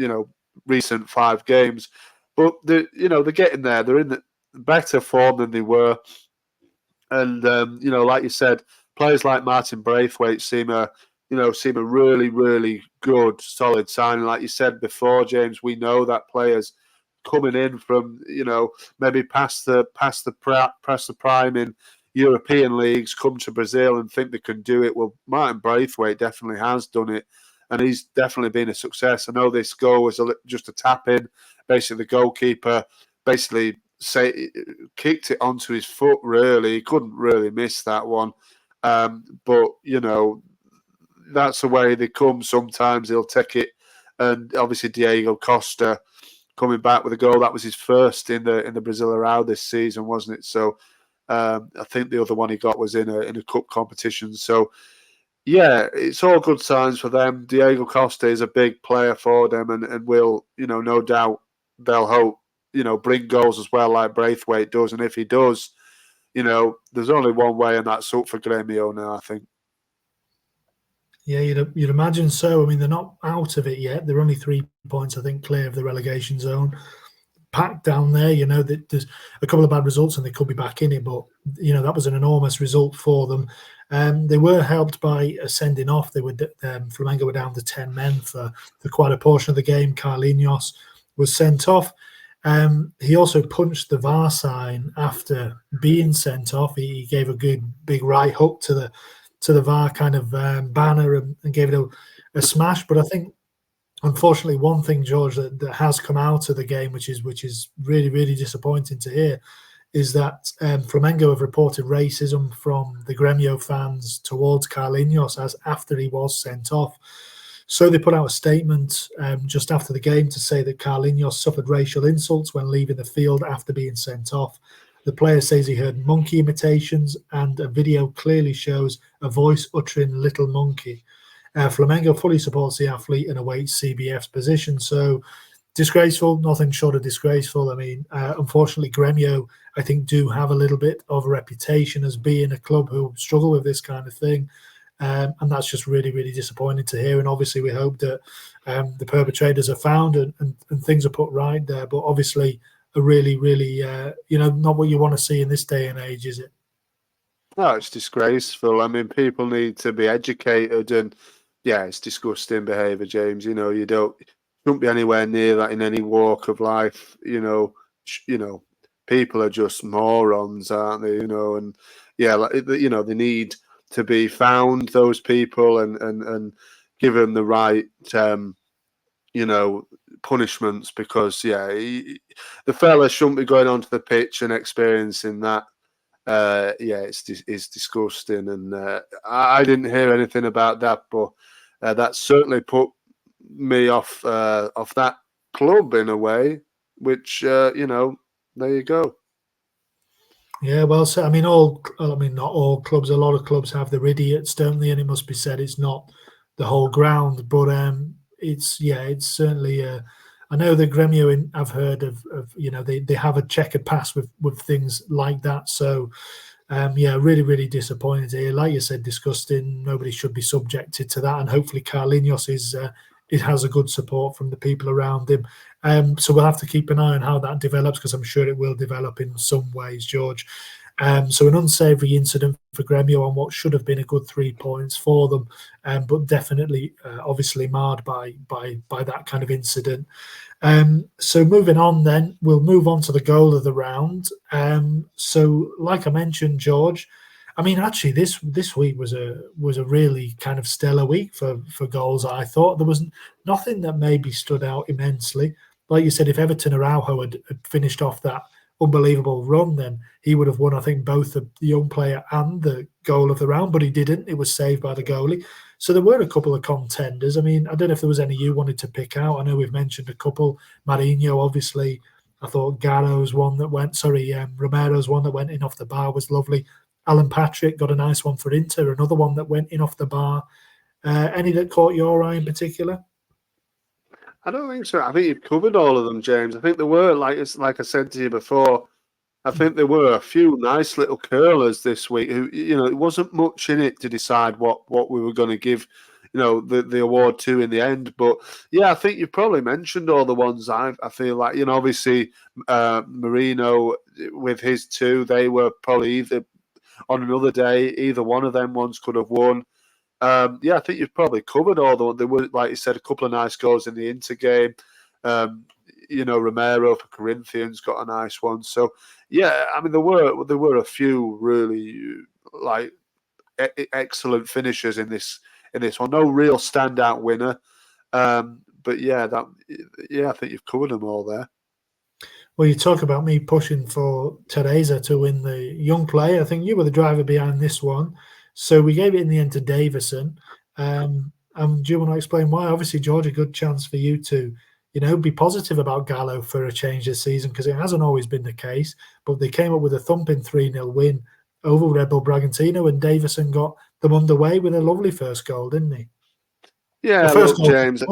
Speaker 3: recent 5 games. But they're getting there. They're in the better form than they were, and like you said, players like Martin Braithwaite seem a really, really good, solid signing. Like you said before, James, we know that players coming in from maybe past the prime in European leagues come to Brazil and think they can do it. Well, Martin Braithwaite definitely has done it, and he's definitely been a success. I know this goal was just a tap in. Basically, the goalkeeper kicked it onto his foot. Really, he couldn't really miss that one. But that's the way they come. Sometimes he'll take it, and obviously Diego Costa coming back with a goal. That was his first in the Brasileirão this season, wasn't it? So I think the other one he got was in a cup competition. So yeah, it's all good signs for them. Diego Costa is a big player for them, and will, no doubt they'll hope, bring goals as well, like Braithwaite does. And if he does, there's only one way, and that's up for Grêmio now, I think.
Speaker 2: Yeah, you'd imagine so. I mean, they're not out of it yet. They're only 3 points, I think, clear of the relegation zone. Packed down there, there's a couple of bad results and they could be back in it, but that was an enormous result for them. They were helped by a sending off. Flamengo were down to 10 men for quite a portion of the game. Carlinhos was sent off. He also punched the VAR sign after being sent off. He gave a good big right hook to the VAR kind of banner and gave it a smash. But I think, unfortunately, one thing, George, that has come out of the game, which is really, really disappointing to hear, is that Flamengo have reported racism from the Grêmio fans towards Carlinhos as after he was sent off. So they put out a statement just after the game to say that Carlinhos suffered racial insults when leaving the field after being sent off. The player says he heard monkey imitations, and a video clearly shows a voice uttering "little monkey." Flamengo fully supports the athlete and awaits CBF's position. So disgraceful, nothing short of disgraceful. I mean, unfortunately, Grêmio, I think, do have a little bit of a reputation as being a club who struggle with this kind of thing. And that's just really, really disappointing to hear. And obviously, we hope that the perpetrators are found and things are put right there. But obviously, a really, really, not what you want to see in this day and age, is it?
Speaker 3: No, it's disgraceful. I mean, people need to be educated, and yeah, it's disgusting behaviour, James. You shouldn't be anywhere near that in any walk of life. People are just morons, aren't they? And yeah, they need to be found, those people, and given the right, punishments, because the fella shouldn't be going onto the pitch and experiencing that. It's disgusting, and I didn't hear anything about that, but that certainly put me off that club in a way, which there you go.
Speaker 2: Yeah, well, so I mean, not all clubs. A lot of clubs have their idiots, don't they? And it must be said, it's not the whole ground, but it's certainly. I know the Grêmio, I've heard of they have a checkered past with things like that. So, really, really disappointed here. Like you said, disgusting. Nobody should be subjected to that, and hopefully Carlinhos it has a good support from the people around him. So we'll have to keep an eye on how that develops, because I'm sure it will develop in some ways, George. So an unsavoury incident for Grêmio on what should have been a good 3 points for them, but definitely, obviously, marred by that kind of incident. So moving on, then we'll move on to the goal of the round. So, like I mentioned, George, I mean, actually, this week was a really kind of stellar week for goals. I thought there was nothing that maybe stood out immensely. Like you said, if Everton Araujo had finished off that unbelievable run, then he would have won, I think, both the young player and the goal of the round, but he didn't. It was saved by the goalie. So there were a couple of contenders. I mean, I don't know if there was any you wanted to pick out. I know we've mentioned a couple. Marinho, obviously. I thought Romero's one that went in off the bar was lovely. Alan Patrick got a nice one for Inter, another one that went in off the bar. Any that caught your eye in particular?
Speaker 3: I don't think so. I think you've covered all of them, James. I think there were, like I said to you before, I think there were a few nice little curlers this week who, it wasn't much in it to decide what we were going to give, the award to in the end. But yeah, I think you've probably mentioned all the ones I feel like, obviously Marino with his two, they were probably either on another day, either one of them ones could have won. I think you've probably covered all the ones. There were, like you said, a couple of nice goals in the Inter game. Romero for Corinthians got a nice one. So yeah, I mean there were a few really like excellent finishers in this one. No real standout winner, but I think you've covered them all there.
Speaker 2: Well, you talk about me pushing for Teresa to win the young player. I think you were the driver behind this one. So we gave it in the end to Davison. Do you want to explain why? Obviously, George, a good chance for you to, be positive about Gallo for a change this season, because it hasn't always been the case. But they came up with a thumping 3-0 win over Red Bull Bragantino, and Davison got them underway with a lovely first goal, didn't he?
Speaker 3: Yeah,
Speaker 2: The first
Speaker 3: look,
Speaker 2: goal.
Speaker 3: James.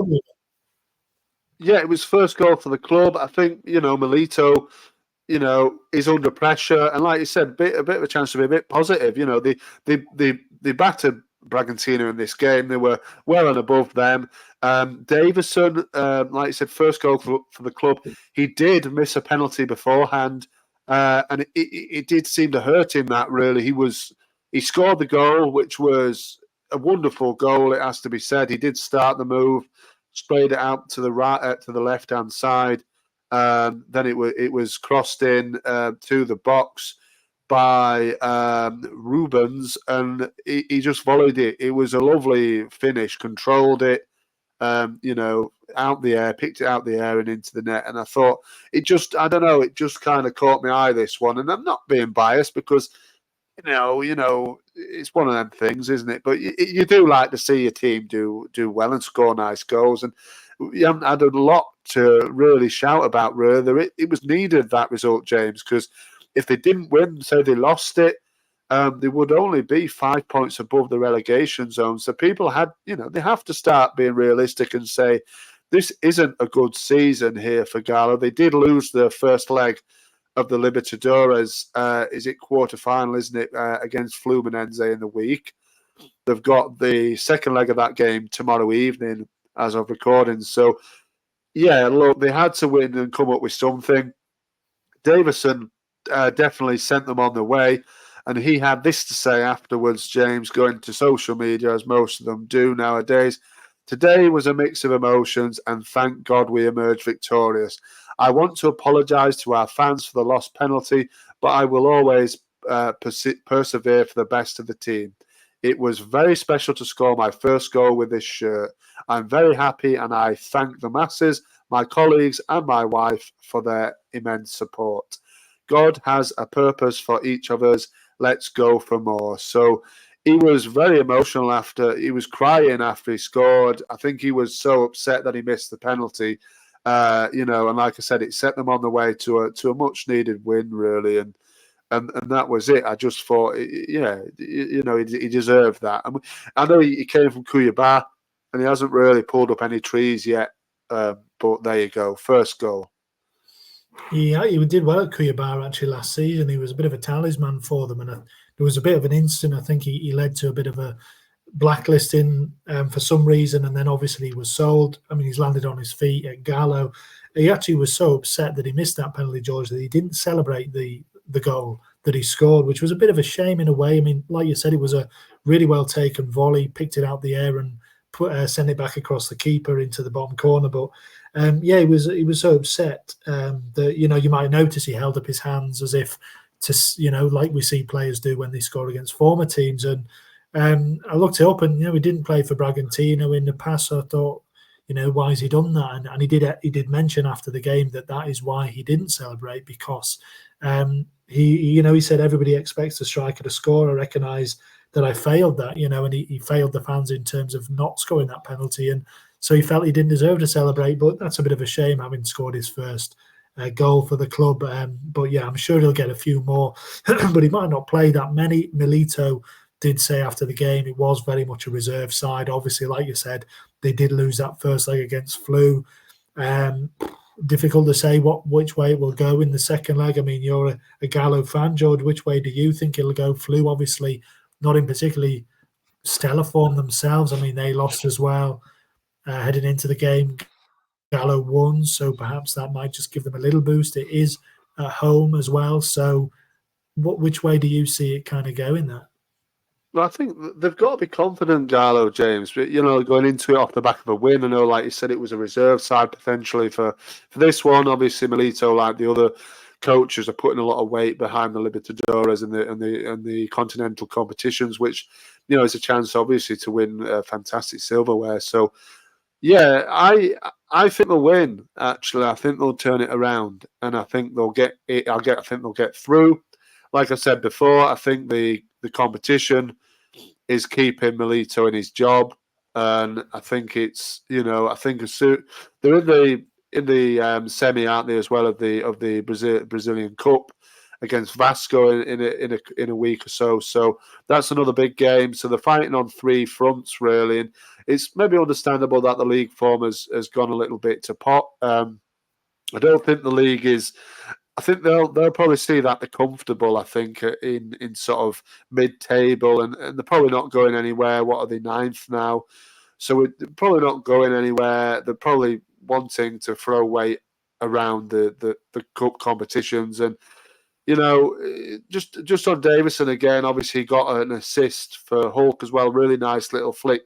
Speaker 3: Yeah, it was first goal for the club. I think, Milito, is under pressure, and like you said, a bit of a chance to be a bit positive. They battered Bragantino in this game. They were well and above them. Davison, like you said, first goal for the club. He did miss a penalty beforehand, and it did seem to hurt him. That really, he scored the goal, which was a wonderful goal. It has to be said. He did start the move, sprayed it out to the right, to the left hand side. Then it was crossed in to the box by Rubens, and he just volleyed it. It was a lovely finish, controlled it, out the air, picked it out the air and into the net. And I thought I don't know, it just kind of caught my eye, this one. And I'm not being biased because, it's one of them things, isn't it? But you do like to see your team do well and score nice goals. And you haven't had a lot to really shout about, really. It was needed, that result, James, because if they didn't win, so they lost it, they would only be 5 points above the relegation zone. So people they have to start being realistic and say, this isn't a good season here for Gala. They did lose their first leg of the Libertadores. Is it quarter-final, isn't it, against Fluminense in the week. They've got the second leg of that game tomorrow evening as of recording. So, yeah, look, they had to win and come up with something. Davison definitely sent them on the way, and he had this to say afterwards, James, going to social media, as most of them do nowadays. Today was a mix of emotions, and thank God we emerged victorious. I want to apologise to our fans for the lost penalty, but I will always persevere for the best of the team. It was very special to score my first goal with this shirt. I'm very happy, and I thank the masses, my colleagues, and my wife for their immense support. God has a purpose for each of us. Let's go for more. So he was very emotional he was crying after he scored. I think he was so upset that he missed the penalty. And like I said, it set them on the way to a much needed win, really. And that was it. I just thought, he deserved that. And I know he came from Cuiabá, and he hasn't really pulled up any trees yet. But there you go, first goal.
Speaker 2: Yeah, he did well at Cuiabá actually last season. He was a bit of a talisman for them, and there was a bit of an incident. I think he led to a bit of a blacklisting for some reason, and then obviously he was sold. I mean, he's landed on his feet at Gallo. He actually was so upset that he missed that penalty, George, that he didn't celebrate the goal that he scored, which was a bit of a shame in a way. I mean, like you said, it was a really well taken volley, picked it out the air and sent it back across the keeper into the bottom corner. But he was so upset that you might notice he held up his hands as if to like we see players do when they score against former teams. And I looked it up, and he didn't play for Bragantino in the past. So I thought, why has he done that? And he did mention after the game that is why he didn't celebrate, because he said everybody expects a striker to score. I recognise that I failed that, and he failed the fans in terms of not scoring that penalty, and so he felt he didn't deserve to celebrate. But that's a bit of a shame, having scored his first goal for the club. But yeah, I'm sure he'll get a few more, but he might not play that many. Milito did say after the game it was very much a reserve side. Obviously, like you said, they did lose that first leg against Flu. Difficult to say which way it will go in the second leg. I mean, you're a Gallo fan, George. Which way do you think it'll go? Flu, obviously, not in particularly stellar form themselves. I mean, they lost as well heading into the game. Gallo won, so perhaps that might just give them a little boost. It is at home as well. So which way do you see it kind of going there?
Speaker 3: Well, I think they've got to be confident, Garlo, James. Going into it off the back of a win. I know, like you said, it was a reserve side potentially for this one. Obviously, Milito, like the other coaches, are putting a lot of weight behind the Libertadores and the continental competitions, which is a chance, obviously, to win fantastic silverware. So, yeah, I think they'll win. Actually, I think they'll turn it around, and I think they'll get it. I think they'll get through. Like I said before, I think the competition is keeping Milito in his job. and I think it's I think they're in the semi, aren't they, as well of the Brazilian Cup against Vasco in a week or so. So that's another big game. So they're fighting on three fronts really, and it's maybe understandable that the league form has gone a little bit to pot. I don't think the league is. I think they'll probably see that they're comfortable. I think in sort of mid-table, and they're probably not going anywhere. What are they, ninth now? So we're probably not going anywhere. They're probably wanting to throw weight around the cup competitions, and just on Davison again. Obviously, he got an assist for Hulk as well. Really nice little flick.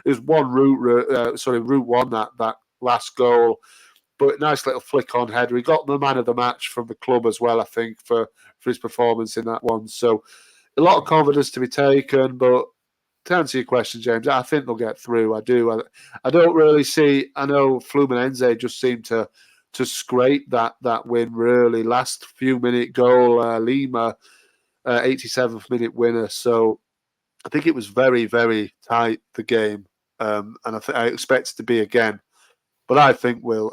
Speaker 3: It was route one that last goal. But nice little flick on header. He got the man of the match from the club as well, I think, for his performance in that one. So a lot of confidence to be taken. But to answer your question, James, I think they'll get through. I do. I don't really see. I know Fluminense just seemed to scrape that win really. Last few minute goal, Lima, 87th minute winner. So I think it was very, very tight, the game, and I expect it to be again. But I think we'll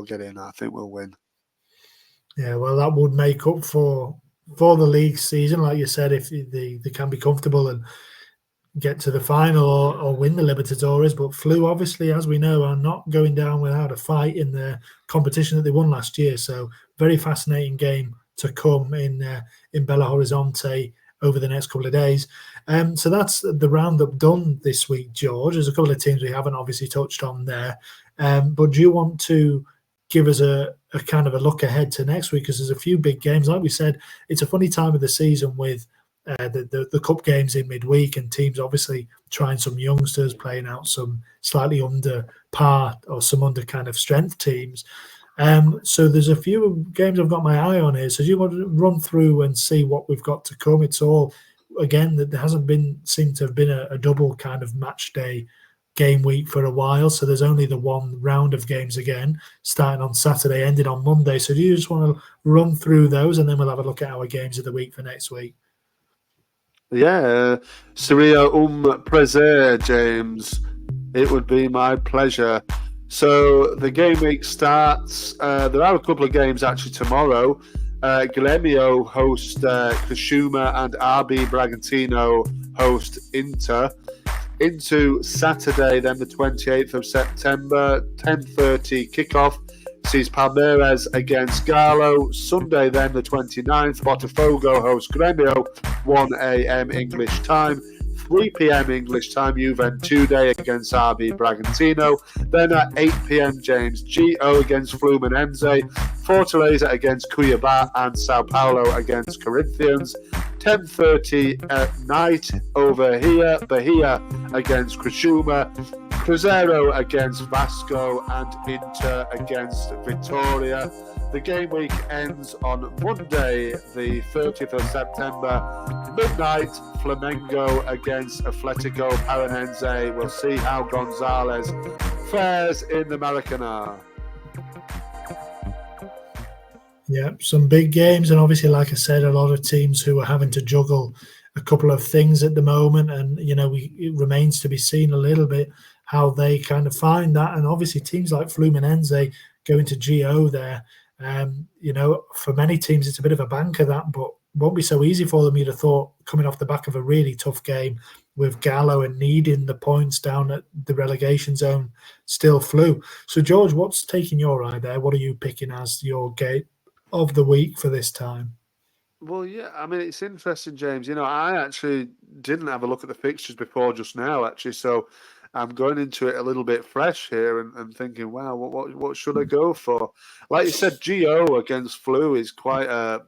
Speaker 3: get in. I think we'll win.
Speaker 2: Yeah, well, that would make up for the league season, like you said, if they can be comfortable and get to the final or win the Libertadores. But Flu, obviously, as we know, are not going down without a fight in the competition that they won last year. So very fascinating game to come in Belo Horizonte over the next couple of days. So that's the roundup done this week, George. There's a couple of teams we haven't obviously touched on there. But do you want to give us a kind of a look ahead to next week? Because there's a few big games. Like we said, it's a funny time of the season with the cup games in midweek, and teams obviously trying some youngsters, playing out some slightly under par or some under kind of strength teams. So there's a few games I've got my eye on here. So do you want to run through and see what we've got to come? It's all, again, that there hasn't seemed to have been a double kind of match day game week for a while. So there's only the one round of games again, starting on Saturday, ending on Monday. So do you just want to run through those, and then we'll have a look at our games of the week for next week?
Speaker 3: Yeah, seria prazer, James. It would be my pleasure. So the game week starts. There are a couple of games actually tomorrow. Grêmio host Criciúma and RB Bragantino host Inter. Into Saturday, then the 28th of September, 10:30 kickoff, sees Palmeiras against Galo. Sunday, then the 29th, Botafogo hosts Grêmio, 1 a.m. English time. 3 p.m. English time, Juventude against RB Bragantino. Then at 8 p.m, James, Gio against Fluminense, Fortaleza against Cuiabá, and Sao Paulo against Corinthians. 10:30 at night over here, Bahia against Criciúma, Cruzeiro against Vasco, and Inter against Vitória. The game week ends on Monday, the 30th of September, midnight, Flamengo against Atlético Paranaense. We'll see how Gonzalez fares in the Maracanã.
Speaker 2: Yeah, some big games, and obviously, like I said, a lot of teams who are having to juggle a couple of things at the moment, and it remains to be seen a little bit how they kind of find that. And obviously, teams like Fluminense going to Gio there, for many teams it's a bit of a banker that, but won't be so easy for them. You'd have thought, coming off the back of a really tough game with Gallo and needing the points down at the relegation zone, still Flu. So George, what's taking your eye there? What are you picking as your game of the week for this time?
Speaker 3: Well, yeah, I mean, it's interesting, James. I actually didn't have a look at the fixtures before just now, actually. So I'm going into it a little bit fresh here and thinking, wow, what should I go for? Like you said, Gio against Flu is quite a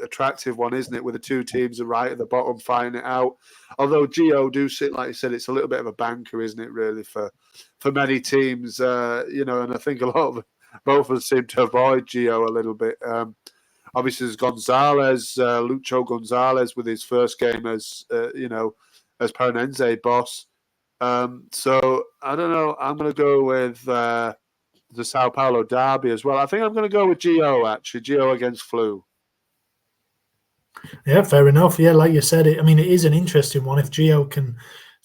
Speaker 3: attractive one, isn't it? With the two teams right at the bottom fighting it out. Although Gio do sit, like you said, it's a little bit of a banker, isn't it? Really for many teams, and I think a lot of both of us seem to avoid Gio a little bit. Obviously, there's Gonzalez, Lucho Gonzalez, with his first game as as Paranense boss. So I don't know. I'm going to go with the Sao Paulo derby as well. I think I'm going to go with Gio, actually. Gio against Flu.
Speaker 2: Yeah, fair enough. Yeah, like you said, it is an interesting one. If Gio can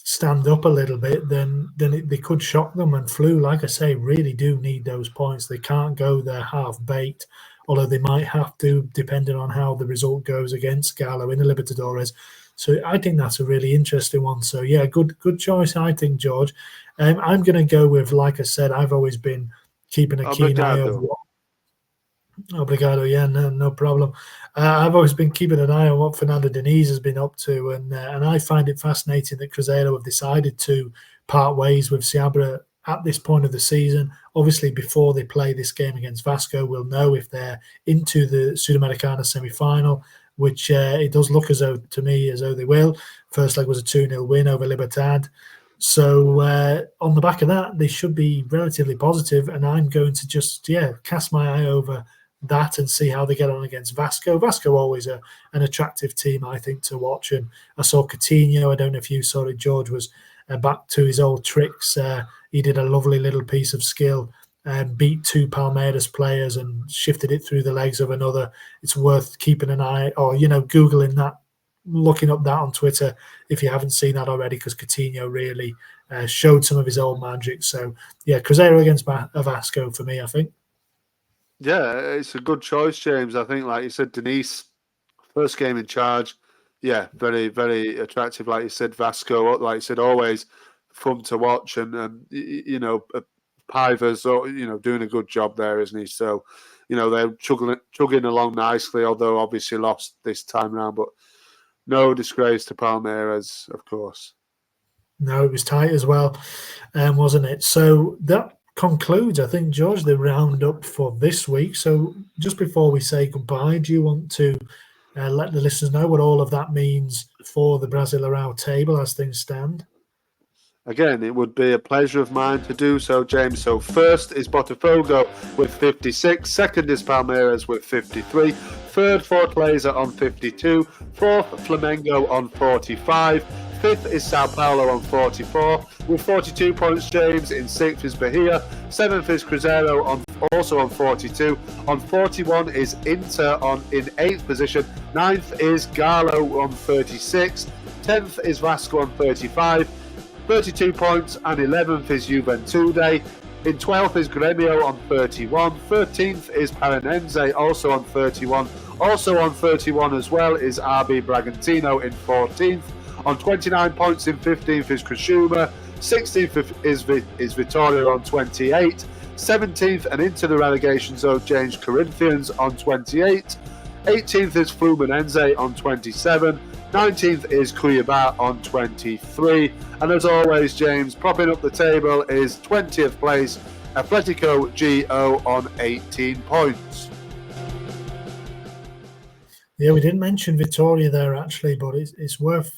Speaker 2: stand up a little bit, then they could shock them. And Flu, like I say, really do need those points. They can't go there half baked, although they might have to, depending on how the result goes against Gallo in the Libertadores. So I think that's a really interesting one. So yeah, good choice, I think, George. I'm going to go with, like I said, I've always been keeping a keen eye on what. Obrigado, yeah, no problem. I've always been keeping an eye on what Fernando Diniz has been up to, and I find it fascinating that Cruzeiro have decided to part ways with Seabra at this point of the season. Obviously, before they play this game against Vasco, we'll know if they're into the Sudamericana semi-final, which it does look as though, to me, as though they will. First leg was a 2-0 win over Libertad. So on the back of that, they should be relatively positive, and I'm going to just, cast my eye over that and see how they get on against Vasco. Vasco always an attractive team, I think, to watch. And I saw Coutinho, I don't know if you saw it, George, was back to his old tricks. He did a lovely little piece of skill, beat two Palmeiras players and shifted it through the legs of another. It's worth keeping an eye, or, Googling that, looking up that on Twitter if you haven't seen that already, because Coutinho really showed some of his old magic. So, yeah, Cruzeiro against Vasco for me, I think.
Speaker 3: Yeah, it's a good choice, James. I think, like you said, Denise, first game in charge. Yeah, very, very attractive. Like you said, Vasco, like you said, always fun to watch. And Paiva's, doing a good job there, isn't he? So, they're chugging along nicely, although obviously lost this time around. But no disgrace to Palmeiras, of course.
Speaker 2: No, it was tight as well, wasn't it? So that concludes, I think, George, the roundup for this week. So just before we say goodbye, do you want to let the listeners know what all of that means for the Brasileirão table as things stand?
Speaker 3: Again, it would be a pleasure of mine to do so, James. So first is Botafogo with 56, second is Palmeiras with 53, third Fortaleza on 52, fourth Flamengo on 45, fifth is Sao Paulo on 44, with 42 points, James. In sixth is Bahia, seventh is Cruzeiro also on 42, on 41 is Inter in eighth position, ninth is Galo on 36, 10th is Vasco on 35, 32 points, and 11th is Juventude. In 12th is Grêmio on 31. 13th is Paranense, also on 31. Also on 31 as well is RB Bragantino in 14th. On 29 points in 15th is Criciúma. 16th is Vitória on 28. 17th and into the relegation zone, James, Corinthians on 28. 18th is Fluminense on 27. 19th is Cuiabá on 23. And as always, James, propping up the table is 20th place, Atletico GO on 18 points.
Speaker 2: Yeah, we didn't mention Vitória there, actually, but it's worth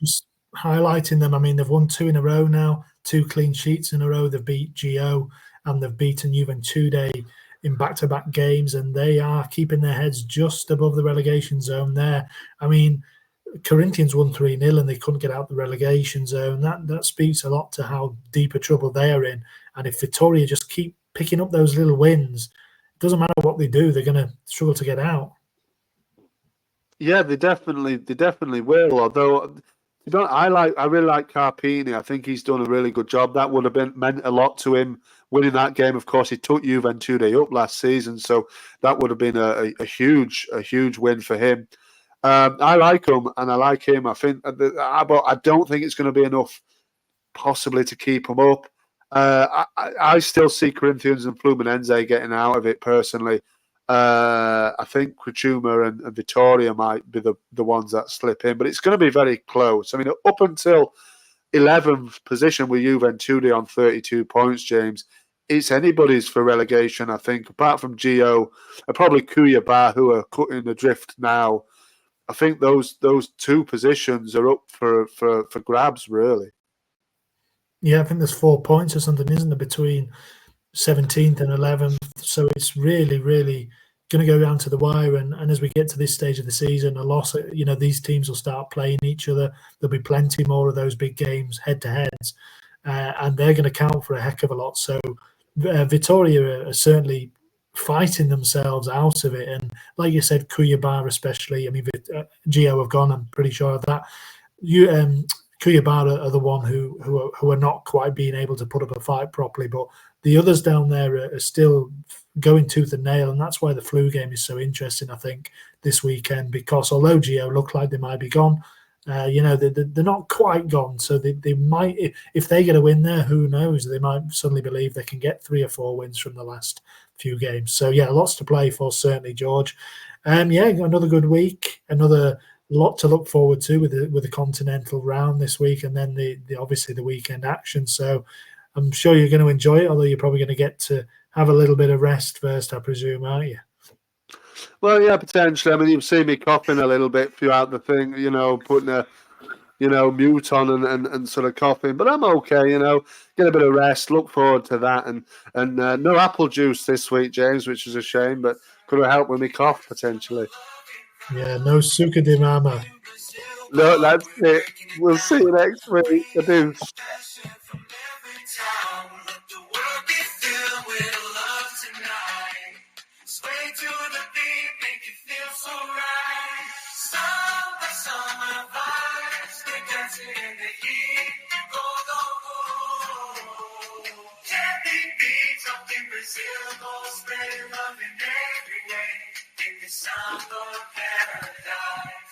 Speaker 2: just highlighting them. I mean, they've won 2 in a row now, 2 clean sheets in a row. They've beat GO and they've beaten Juventude in back-to-back games, and they are keeping their heads just above the relegation zone there. I mean, Corinthians won 3-0 and they couldn't get out the relegation zone. That speaks a lot to how deep a trouble they are in. And if Vitória just keep picking up those little wins, it doesn't matter what they do, they're going to struggle to get out.
Speaker 3: Yeah, they definitely will. Although, I really like Carpini. I think he's done a really good job. That would have meant a lot to him winning that game. Of course, he took Juventude up last season, so that would have been a huge win for him. I like him, and I like him. I think, but I don't think it's going to be enough, possibly, to keep him up. I still see Corinthians and Fluminense getting out of it personally. I think Criciúma and Vitória might be the ones that slip in, but it's going to be very close. I mean, up until 11th position with Juventude on 32 points, James, it's anybody's for relegation, I think, apart from GO and probably Cuiabá, who are cutting adrift now. I think those 2 positions are up for grabs, really.
Speaker 2: Yeah, I think there's 4 points or something, isn't there, between 17th and 11th. So it's really, really going to go down to the wire. And as we get to this stage of the season, a loss, these teams will start playing each other. There'll be plenty more of those big games head-to-heads, and they're going to count for a heck of a lot. So Vitória are certainly fighting themselves out of it. And like you said, Cuiabá especially, I mean, GO have gone, I'm pretty sure of that. Cuiabá are the one who are not quite being able to put up a fight properly, but the others down there are still going tooth and nail, and that's why the flu game is so interesting, I think, this weekend, because although Gio look like they might be gone, they're not quite gone. So they might, if they get a win there, who knows? They might suddenly believe they can get 3 or 4 wins from the last few games. So yeah, lots to play for, certainly, George. Another good week, another lot to look forward to with the continental round this week, and then the obviously the weekend action. So I'm sure you're going to enjoy it, although you're probably going to get to have a little bit of rest first, I presume, aren't you?
Speaker 3: Well, yeah, potentially. I mean, you've seen me coughing a little bit throughout the thing, putting a, mute on and sort of coughing, but I'm okay, get a bit of rest, look forward to that. And no apple juice this week, James, which is a shame, but could have helped with me cough potentially.
Speaker 2: Yeah, no suca de mama.
Speaker 3: No, that's it. We'll see you next week. Adios.
Speaker 1: Sway to the beat, make you feel so right. Summer, summer vibes, we're dancing in the heat. Go, go, go. Can't be beat up in Brazil, go spread love in every way. In the sound of paradise.